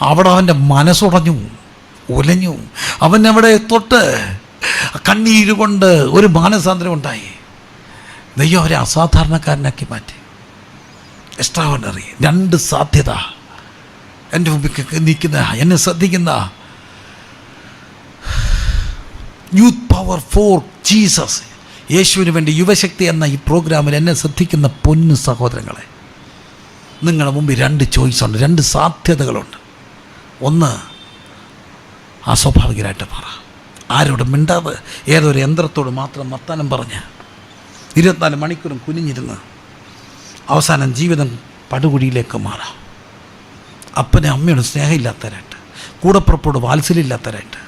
അവിടെ അവൻ്റെ മനസ്സുടഞ്ഞു, ഉലഞ്ഞു. അവൻ അവിടെ തൊട്ട് കണ്ണീര് കൊണ്ട് ഒരു മാനസാന്തരം ഉണ്ടായി. ദൈവം അവരെ അസാധാരണക്കാരനാക്കി മാറ്റി. എക്സ്ട്രാഓർഡിനറി. 2 സാധ്യത എൻ്റെ മുമ്പിൽ നിൽക്കുന്ന, എന്നെ ശ്രദ്ധിക്കുന്ന യൂത്ത് പവർ ഫോർ ജീസസ്, യേശുവിന് വേണ്ടി യുവശക്തി എന്ന ഈ പ്രോഗ്രാമിൽ എന്നെ ശ്രദ്ധിക്കുന്ന പൊന്നു സഹോദരങ്ങളെ, നിങ്ങളുടെ മുമ്പിൽ 2 ചോയ്സുണ്ട്, 2 സാധ്യതകളുണ്ട്. ഒന്ന്, അസ്വാഭാവികരായിട്ട് മാറാം. ആരോടും മിണ്ടാതെ ഏതൊരു യന്ത്രത്തോട് മാത്രം വർത്താനം പറഞ്ഞ് 24 മണിക്കൂറും കുനിഞ്ഞിരുന്ന് അവസാനം ജീവിതം പടുകുഴിയിലേക്ക് മാറാം. അപ്പനെ അമ്മയോട് സ്നേഹമില്ലാത്തവരായിട്ട്, കൂടപ്പുറപ്പോട് വാത്സല്യമില്ലാത്തവരായിട്ട്,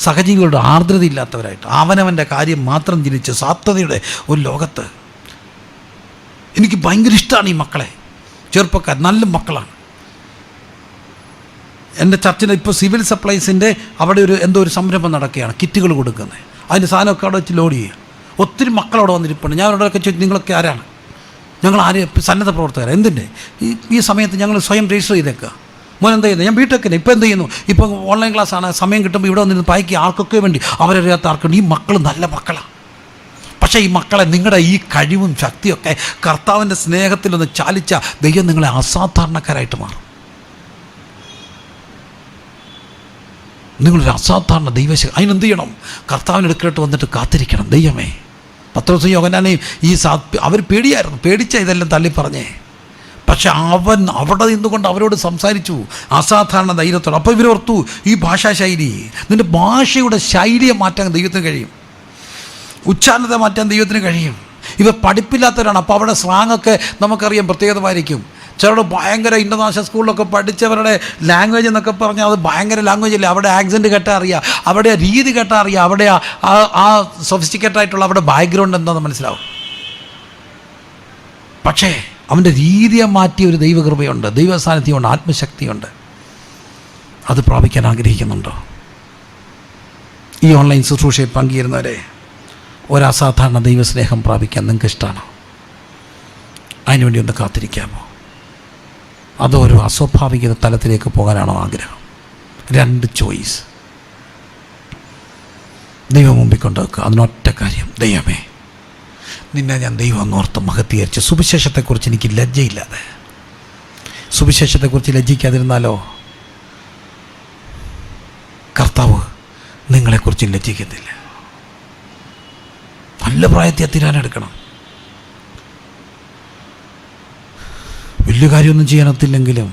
സഹജീവികളുടെ ആർദ്രതയില്ലാത്തവരായിട്ട്, അവനവൻ്റെ കാര്യം മാത്രം ചിന്തിച്ച് സാധ്യതയുടെ ഒരു ലോകത്ത്. എനിക്ക് ഭയങ്കര ഇഷ്ടമാണ് ഈ മക്കളെ, ചെറുപ്പക്കാർ നല്ല മക്കളാണ്. എൻ്റെ ചർച്ചിൽ ഇപ്പോൾ സിവിൽ സപ്ലൈസിൻ്റെ അവിടെ എന്തോ ഒരു സംരംഭം നടക്കുകയാണ്, കിറ്റുകൾ കൊടുക്കുന്നത്. അതിൻ്റെ സാധനമൊക്കെ അവിടെ വെച്ച് ലോഡ് ചെയ്യുക. ഒത്തിരി മക്കളവിടെ വന്നിരിപ്പുണ്ട്. ഞാൻ അവരോടൊക്കെ ചോദിച്ചു, നിങ്ങളൊക്കെ ആരാണ്? ഞങ്ങൾ സന്നദ്ധ പ്രവർത്തകർ. എന്തിൻ്റെ ഈ സമയത്ത് ഞങ്ങൾ സ്വയം രജിസ്റ്റർ ചെയ്തേക്കുക. മോൻ എന്താ ചെയ്യുന്നത്? ഞാൻ ബിടെക്കിന്. ഇപ്പോൾ എന്ത് ചെയ്യുന്നു? ഇപ്പോൾ ഓൺലൈൻ ക്ലാസ്സാണ്, സമയം കിട്ടുമ്പോൾ ഇവിടെ വന്നിരുന്ന് പായിക്കുക. ആർക്കൊക്കെ വേണ്ടി, അവരറിയാത്ത ആർക്കുണ്ട്. ഈ മക്കൾ നല്ല മക്കളാണ്. പക്ഷേ ഈ മക്കളെ നിങ്ങളുടെ ഈ കഴിവും ശക്തിയൊക്കെ കർത്താവിൻ്റെ സ്നേഹത്തിലൊന്ന് ചാലിച്ച ദൈവം നിങ്ങളെ അസാധാരണക്കാരായിട്ട് മാറും. നിങ്ങളൊരു അസാധാരണ ദൈവശക്തി. അതിനെന്ത് ചെയ്യണം? കർത്താവിൻ്റെ അടുക്കലോട്ട് വന്നിട്ട് കാത്തിരിക്കണം. ദൈവമേ, പത്രോസും യോഹന്നാനെയും അവർ പേടിയായിരുന്നു, പേടിച്ച ഇതെല്ലാം തള്ളി പറഞ്ഞേ. പക്ഷെ അവൻ അവിടെ നിന്നുകൊണ്ട് അവരോട് സംസാരിച്ചു അസാധാരണ ധൈര്യത്തോടെ. അപ്പോൾ ഇവരോർത്തു, ഈ ഭാഷാശൈലി, നിൻ്റെ ഭാഷയുടെ ശൈലിയെ മാറ്റാൻ ദൈവത്തിന് കഴിയും, ഉച്ചാരണത്തെ മാറ്റാൻ ദൈവത്തിന് കഴിയും. ഇവർ പഠിപ്പില്ലാത്തവരാണ്. അപ്പോൾ അവിടെ സ്ലാങ്ങൊക്കെ നമുക്കറിയാം പ്രത്യേകതമായിരിക്കും. ചിലരുടെ ഭയങ്കര ഇൻ്റർനാഷണൽ സ്കൂളിലൊക്കെ പഠിച്ചവരുടെ ലാംഗ്വേജ് എന്നൊക്കെ പറഞ്ഞാൽ അത് ഭയങ്കര ലാംഗ്വേജ് അല്ലേ. അവിടെ ആക്സെൻറ്റ് കേട്ടാൽ അറിയാം, അവിടെ രീതി കേട്ടാൽ അറിയാം, അവിടെ ആ സൊഫിസ്റ്റിക്കേറ്റഡ് ആയിട്ടുള്ള അവിടെ ബാക്ക്ഗ്രൗണ്ട് എന്താണെന്ന് മനസ്സിലാവും. പക്ഷേ അവൻ്റെ രീതിയെ മാറ്റിയ ഒരു ദൈവകൃപയുണ്ട്, ദൈവസാന്നിധ്യമുണ്ട്, ആത്മശക്തിയുണ്ട്. അത് പ്രാപിക്കാൻ ആഗ്രഹിക്കുന്നുണ്ടോ? ഈ ഓൺലൈൻ ശുശ്രൂഷയിൽ പങ്കുചേരുന്നവരെ, ഒരസാധാരണ ദൈവസ്നേഹം പ്രാപിക്കാൻ നിങ്ങൾക്ക് ഇഷ്ടമാണോ? അതിനുവേണ്ടി ഒന്ന് കാത്തിരിക്കാമോ? അതോ ഒരു അസ്വാഭാവിക തലത്തിലേക്ക് പോകാനാണോ ആഗ്രഹം? 2 ചോയ്സ് ദൈവം മുമ്പിൽ കൊണ്ടുവെക്കുക. അതിനൊറ്റ കാര്യം, ദൈവമേ നിന്നെ ഞാൻ ദൈവം എന്നോർത്ത് മഹത്വീകരിച്ച്. സുവിശേഷത്തെക്കുറിച്ച് എനിക്ക് ലജ്ജയില്ലാതെ, സുവിശേഷത്തെക്കുറിച്ച് ലജ്ജിക്കാതിരുന്നാലോ കർത്താവ് നിങ്ങളെക്കുറിച്ച് ലജ്ജിക്കുന്നില്ല. നല്ല പ്രായത്തിൽ തീരാനെടുക്കണം. വലിയ കാര്യമൊന്നും ചെയ്യാനൊത്തില്ലെങ്കിലും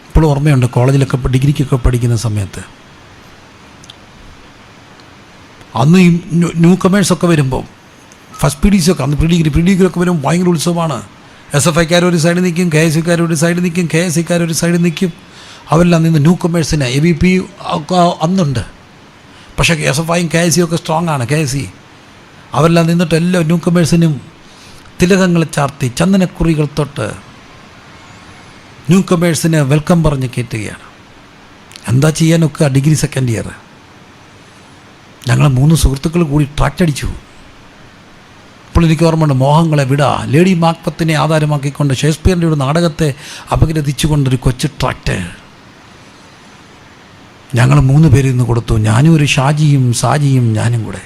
ഇപ്പോൾ ഓർമ്മയുണ്ട്, കോളേജിലൊക്കെ ഡിഗ്രിക്കൊക്കെ പഠിക്കുന്ന സമയത്ത് അന്ന് ഈ ന്യൂ കമേഴ്സൊക്കെ വരുമ്പോൾ ഫസ്റ്റ് പി ഡി സി ഒക്കെ, അന്ന് പ്രീ ഡിഗ്രി ഒക്കെ വരുമ്പോൾ ഭയങ്കര ഉത്സവമാണ്. SFIക്കാർ ഒരു സൈഡിൽ നിൽക്കും, KSUക്കാർ ഒരു സൈഡിൽ നിൽക്കും, KSIക്കാർ ഒരു സൈഡിൽ നിൽക്കും. അവരെല്ലാം നിന്ന് ന്യൂ കമേഴ്സിന് AVP ഒക്കെ അന്നുണ്ട്. പക്ഷേ SFIയും KSU ഒക്കെ സ്ട്രോങ് ആണ്. KSE അവരെല്ലാം നിന്നിട്ട് എല്ലാ ന്യൂ കമേഴ്സിനും തിലകങ്ങൾ ചാർത്തി ചന്ദനക്കുറികൾ തൊട്ട് ന്യൂ കമേഴ്സിന് വെൽക്കം പറഞ്ഞ് കയറ്റുകയാണ്. എന്താ ചെയ്യാനൊക്കെ ഡിഗ്രി സെക്കൻഡ് ഇയർ. ഞങ്ങൾ 3 സുഹൃത്തുക്കൾ കൂടി ട്രാക്റ്റ് അടിച്ചു. ഇപ്പോൾ എനിക്ക് ഓർമ്മയുണ്ട്, മോഹങ്ങളെ വിടാ, ലേഡി മാക്ബത്തിനെ ആധാരമാക്കിക്കൊണ്ട് ഷേക്സ്പിയറിൻ്റെ ഒരു നാടകത്തെ അപഗ്രഥിച്ചുകൊണ്ടൊരു കൊച്ചു ട്രാക്റ്റ് ഞങ്ങൾ 3 പേരിൽ നിന്ന് കൊടുത്തു. ഞാനും ഒരു ഷാജിയും സാജിയും ഞാനും കൂടെ.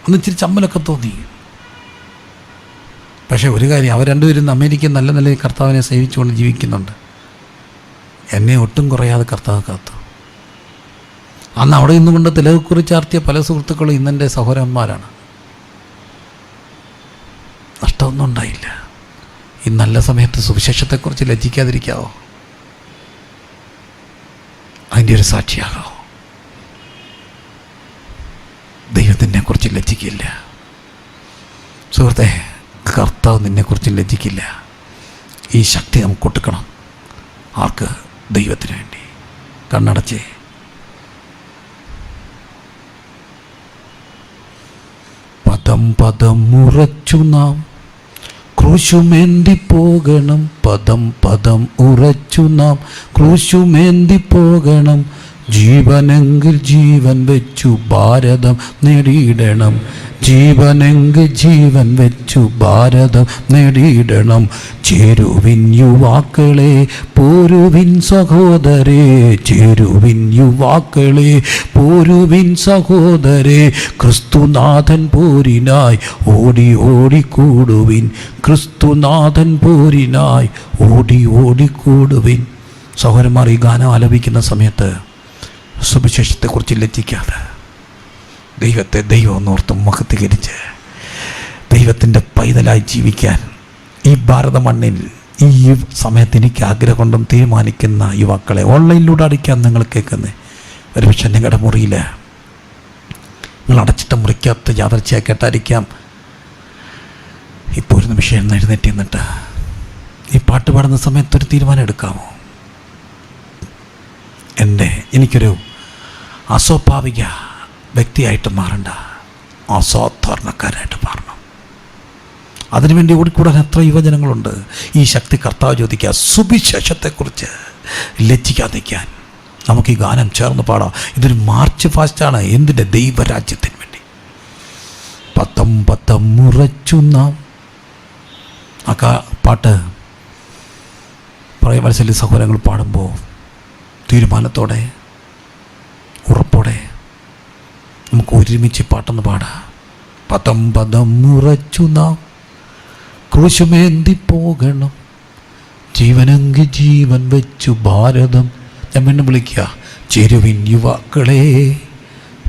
ഒന്ന് ഇച്ചിരി ചമ്മലൊക്കെ തോന്നി. പക്ഷേ ഒരു കാര്യം, അവർ രണ്ടുപേരും അമേരിക്കൻ നല്ല നല്ല കർത്താവിനെ സേവിച്ചുകൊണ്ട് ജീവിക്കുന്നുണ്ട്. എന്നെ ഒട്ടും കുറയാതെ കർത്താവ് കാത്തു. അന്ന് അവിടെ നിന്നുകൊണ്ട് തിലകക്കുറി ചാർത്തിയ പല സുഹൃത്തുക്കളും ഇന്നെൻ്റെ സഹോദരന്മാരാണ്. നഷ്ടമൊന്നും ഉണ്ടായില്ല. ഈ നല്ല സമയത്ത് സുവിശേഷത്തെക്കുറിച്ച് ലജ്ജിക്കാതിരിക്കാവോ? അതിൻ്റെ ഒരു സാക്ഷിയാകാമോ? ദൈവത്തിനെക്കുറിച്ച് ലജ്ജിക്കില്ല. സുഹൃത്തെ, കർത്താവ് നിന്നെക്കുറിച്ച് ലജ്ജിക്കില്ല. ഈ ശക്തി നമുക്ക് കൊടുക്കണം. ആർക്ക്? ദൈവത്തിന് വേണ്ടി. കണ്ണടച്ചേ. പദം പദം ഉറച്ചു നാം ക്രൂശുമേന്തി പോകണം. പദം പദം ഉറച്ചു നാം ക്രൂശുമേന്തി പോകണം. ജീവനെങ്കിൽ ജീവൻ വെച്ചു ഭാരതം നേടിയിടണം. ജീവനെങ്കിൽ ജീവൻ വെച്ചു ഭാരതം നേടിയിടണം. ചേരുവിൻ യുവാക്കളെ, പോരുവിൻ സഹോദരേ. ചേരുവിൻ യുവാക്കളെ, പോരുവിൻ സഹോദരേ. ക്രിസ്തുനാഥൻ പോരിനായി ഓടി ഓടിക്കൂടുവിൻ. ക്രിസ്തുനാഥൻ പോരിനായി ഓടി ഓടിക്കൂടുവിൻ. സഹോദരന്മാർ, ഈ ഗാനം ആലപിക്കുന്ന സമയത്ത് സുവിശേഷത്തെക്കുറിച്ച് ലജ്ജിക്കാതെ ദൈവത്തെ ദൈവമെന്നോർത്ത് മഹത്വീകരിച്ച് ദൈവത്തിൻ്റെ പൈതലായി ജീവിക്കാൻ ഈ ഭാരത മണ്ണിൽ ഈ സമയത്ത് എനിക്ക് ആഗ്രഹമുണ്ടെന്ന് തീരുമാനിക്കുന്ന യുവാക്കളെ, ഓൺലൈനിലൂടെ അടിക്കാൻ നിങ്ങൾ കേൾക്കുന്നത് ഒരു പക്ഷേ നിങ്ങളുടെ മുറിയിൽ നിങ്ങൾ അടച്ചിട്ട മുറിക്കകത്ത് യാദർച്ചയായി കേട്ടായിരിക്കാം. ഇപ്പോൾ ഒരു നിമിഷം എഴുന്നേറ്റ് നിന്നിട്ട് ഈ പാട്ട് പാടുന്ന സമയത്തൊരു തീരുമാനം എടുക്കാമോ? എനിക്കൊരു അസ്വാഭാവിക വ്യക്തിയായിട്ട് മാറണ്ട, അസാധാരണക്കാരായിട്ട് മാറണം. അതിനുവേണ്ടി ഓടിക്കൂടാൻ എത്ര യുവജനങ്ങളുണ്ട്. ഈ ശക്തി കർത്താവ് ചോദിക്കുക. സുവിശേഷത്തെക്കുറിച്ച് ലജ്ജിക്കാതിരിക്കാൻ നമുക്ക് ഈ ഗാനം ചേർന്ന് പാടാം. ഇതൊരു മാർച്ച് ഫാസ്റ്റാണ്. എന്തിൻ്റെ? ദൈവരാജ്യത്തിന് വേണ്ടി. പദം പദം ഉറച്ചു നാം. ആ പാട്ട് വത്സല്യ സഹോദരങ്ങൾ പാടുമ്പോൾ തീരുമാനത്തോടെ ഉറപ്പോടെ നമുക്ക് ഒരുമിച്ച് പാട്ടൊന്ന് പാടാം. പദം പദം ഉറച്ചു നാം ക്രൂശുമേന്തി പോകണം. ജീവനെങ്കിൽ ജീവൻ വെച്ചു ഭാരതം. ഞാൻ വീണ്ടും വിളിക്കുക. ചേരുവിൻ യുവാക്കളെ,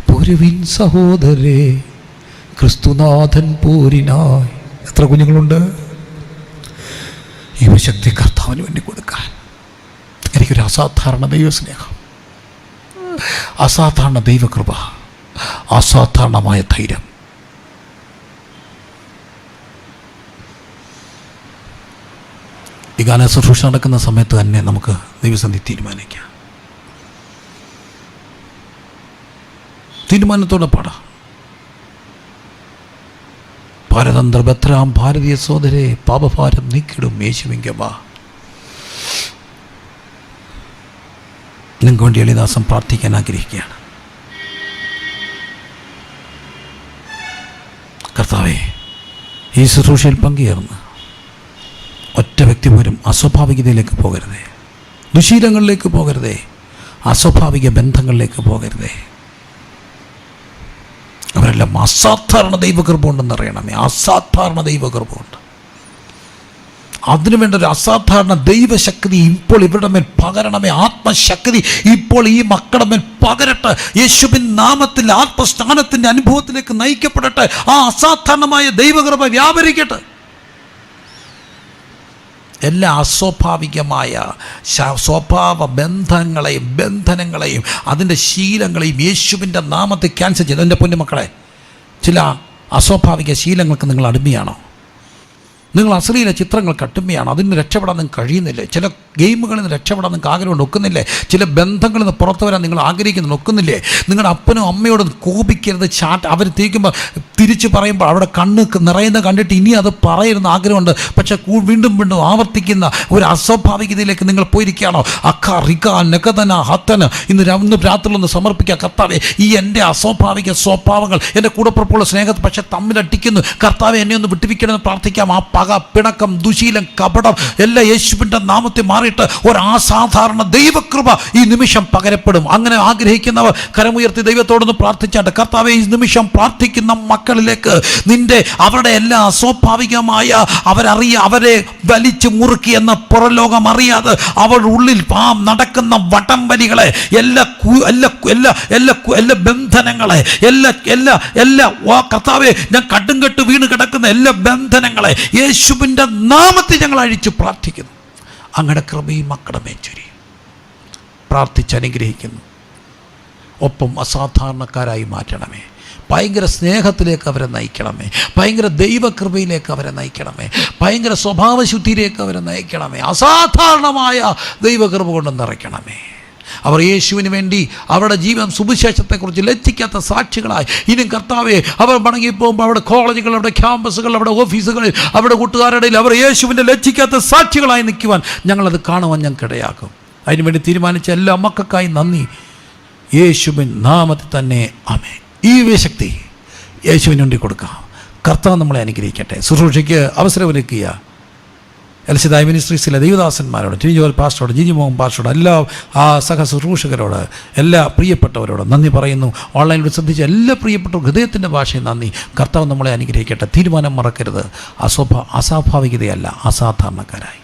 പോരുവിൻ സഹോദരേ. ക്രിസ്തുനാഥൻ പോരിനായി. എത്ര കുഞ്ഞുങ്ങളുണ്ട്? ഈ ശക്തി കർത്താവിന് വേണ്ടി കൊടുക്കാൻ എനിക്കൊരു അസാധാരണ ദൈവസ്നേഹം, അസാധാരണ ദൈവകൃപ, അസാധാരണമായ ധൈര്യം. ഈ ഗാന ശുശ്രൂഷ നടക്കുന്ന സമയത്ത് തന്നെ നമുക്ക് ദൈവസന്ധി തീരുമാനിക്കാം. തീരുമാനത്തോടെ പാടാം. ഭാരതന്ത്ര ബത്രാം ഭാരതീയ സോദരേ, പാപഭാരം നീക്കിടും യേശുവിങ്കവ. നിങ്ങൾക്ക് വേണ്ടി എളിദാസം പ്രാർത്ഥിക്കാൻ ആഗ്രഹിക്കുകയാണ്. കർത്താവേ, ഈ ശുശ്രൂഷയിൽ പങ്കുചേർന്ന് ഒറ്റ വ്യക്തി പോലും അസ്വാഭാവികതയിലേക്ക് പോകരുതേ, ദുശീലങ്ങളിലേക്ക് പോകരുതേ, അസ്വാഭാവിക ബന്ധങ്ങളിലേക്ക് പോകരുതേ. അവരെല്ലാം അസാധാരണ ദൈവകൃപ ഉണ്ടെന്ന് അറിയണമേ. അസാധാരണ ദൈവകൃപ ഉണ്ട്. അതിനുവേണ്ട ഒരു അസാധാരണ ദൈവശക്തി ഇപ്പോൾ ഇവരുടെ മേൽ പകരണമേ. ആത്മശക്തി ഇപ്പോൾ ഈ മക്കളുടെ മേൽ പകരട്ടെ. യേശുവിൻ നാമത്തിൽ ആത്മസ്ഥാനത്തിൻ്റെ അനുഭവത്തിലേക്ക് നയിക്കപ്പെടട്ടെ. ആ അസാധാരണമായ ദൈവകൃപ വ്യാപരിക്കട്ടെ. എല്ലാ അസ്വാഭാവികമായ സ്വഭാവ ബന്ധനങ്ങളെയും അതിൻ്റെ ശീലങ്ങളെയും യേശുവിൻ്റെ നാമത്തിൽ ക്യാൻസൽ ചെയ്ത്. എൻ്റെ പൊന്നുമക്കളെ, ചില അസ്വാഭാവിക ശീലങ്ങൾക്ക് നിങ്ങൾ അടിമയാണോ? നിങ്ങൾ അശ്ലീല ചിത്രങ്ങൾക്ക് അടിമയാണോ? അതിന് രക്ഷപ്പെടാൻ നിങ്ങൾക്ക് കഴിയുന്നില്ലേ? ചില ഗെയിമുകളിൽ നിന്ന് രക്ഷപ്പെടാൻ നിങ്ങൾക്ക് ആഗ്രഹം ഒക്കുന്നില്ലേ? ചില ബന്ധങ്ങളിൽ നിന്ന് പുറത്തു വരാൻ നിങ്ങൾ ആഗ്രഹിക്കുന്നു ഒക്കുന്നില്ലേ? നിങ്ങളുടെ അപ്പനും അമ്മയോട് കോപിക്കരുത്. അവർ തേക്കുമ്പോൾ തിരിച്ചു പറയുമ്പോൾ അവിടെ കണ്ണ് നിറയുന്ന കണ്ടിട്ട് ഇനി അത് പറയുന്ന ആഗ്രഹമുണ്ട്. പക്ഷേ വീണ്ടും വീണ്ടും ആവർത്തിക്കുന്ന ഒരു അസ്വാഭാവികതയിലേക്ക് നിങ്ങൾ പോയിരിക്കുകയാണോ? അക്ക റിക്ക നഗതന ഹത്തന് ഇന്ന് രാത്രിയിലൊന്ന് സമർപ്പിക്കുക. കർത്താവെ, ഈ എൻ്റെ അസ്വാഭാവിക സ്വഭാവങ്ങൾ എൻ്റെ കൂടപ്പുറപ്പുള്ള സ്നേഹത്തെ പക്ഷേ തമ്മിലടിക്കുന്നു. കർത്താവെ, എന്നെ ഒന്ന് വിട്ടുവിക്കണമെന്ന് പ്രാർത്ഥിക്കാം. ആ പക, പിണക്കം, ദുശീലം, കപടം എല്ലാം യേശുവിൻ്റെ നാമത്തിൽ മാറിയിട്ട് ഒരു അസാധാരണ ദൈവകൃപ ഈ നിമിഷം പകരപ്പെടും. അങ്ങനെ ആഗ്രഹിക്കുന്നവർ കരമുയർത്തി ദൈവത്തോടൊന്ന് പ്രാർത്ഥിച്ചാട്ട്, കർത്താവെ, ഈ നിമിഷം പ്രാർത്ഥിക്കുന്ന മക്കളിലേക്ക് നിന്റെ അവരുടെ എല്ലാ അസ്വാഭാവികമായ അവരെ വലിച്ചു മുറുക്കി എന്ന പുറലോകം അറിയാതെ അവരുടെ ഉള്ളിൽ നടക്കുന്ന വടംവലികളെ, എല്ലാ ബന്ധനങ്ങളെ, കർത്താവെ, ഞാൻ കട്ടുംകെട്ട് വീണ് കിടക്കുന്ന എല്ലാ ബന്ധനങ്ങളെ യേശുവിൻ്റെ നാമത്തിൽ ഞങ്ങൾ അഴിച്ചു പ്രാർത്ഥിക്കുന്നു. അങ്ങയുടെ കൃപയും മക്കളുടെ മേച്ചൊരി പ്രാർത്ഥിച്ച് അനുഗ്രഹിക്കുന്നു. ഒപ്പം അസാധാരണക്കാരായി മാറ്റണമേ. ഭയങ്കര സ്നേഹത്തിലേക്ക് അവരെ നയിക്കണമേ. ഭയങ്കര ദൈവകൃപയിലേക്ക് അവരെ നയിക്കണമേ. ഭയങ്കര സ്വഭാവശുദ്ധിയിലേക്ക് അവരെ നയിക്കണമേ. അസാധാരണമായ ദൈവകൃപ കൊണ്ട് നിറയ്ക്കണമേ. അവർ യേശുവിന് വേണ്ടി അവരുടെ ജീവൻ സുവിശേഷത്തെക്കുറിച്ച് ലജ്ജിക്കാത്ത സാക്ഷികളായി ഇനിയും കർത്താവെ, അവർ മടങ്ങിപ്പോകുമ്പോൾ അവിടെ കോളേജുകൾ, അവിടെ ക്യാമ്പസുകൾ, അവിടെ ഓഫീസുകളിൽ, അവിടെ കൂട്ടുകാരുടെ അവർ യേശുവിൻ്റെ ലജ്ജിക്കാത്ത സാക്ഷികളായി നിൽക്കുവാൻ ഞങ്ങളത് കാണുവാൻ ഞങ്ങൾക്ക് ഇടയാക്കും. അതിനുവേണ്ടി തീരുമാനിച്ച എല്ലാ മക്കൾക്കായി നന്ദി. യേശുവിൻ നാമത്തിൽ തന്നെ ആമേൻ. ഈ ശക്തി യേശുവിന് വേണ്ടി കൊടുക്കാം. കർത്താവ് നമ്മളെ അനുഗ്രഹിക്കട്ടെ. ശുശ്രൂഷയ്ക്ക് അവസരമൊരുക്കിയ എൽസിദായ് മിനിസ്ട്രീസിലെ ദൈവദാസന്മാരോട്, ടിനിജോൽ പാസ്റ്ററോട്, ജിജി മോഹൻ പാസ്റ്ററോട്, എല്ലാ സഹ ശുശ്രൂഷകരോട്, എല്ലാ പ്രിയപ്പെട്ടവരോട് നന്ദി പറയുന്നു. ഓൺലൈനിൽ ശ്രദ്ധിച്ച എല്ലാ പ്രിയപ്പെട്ട ഹൃദയത്തിൻ്റെ ഭാഷയും നന്ദി. കർത്താവ് നമ്മളെ അനുഗ്രഹിക്കട്ടെ. തീരുമാനം മറക്കരുത്. അസ്വാഭാവികതയല്ല, അസാധാരണക്കാരായി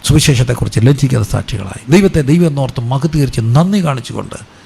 സുവിശേഷത്തെക്കുറിച്ച് ലജ്ജിക്കാത്ത സാക്ഷികളായി ദൈവത്തെ ദൈവം എന്നോർത്ത് മഹത്വീകരിച്ച് നന്ദി കാണിച്ചുകൊണ്ട്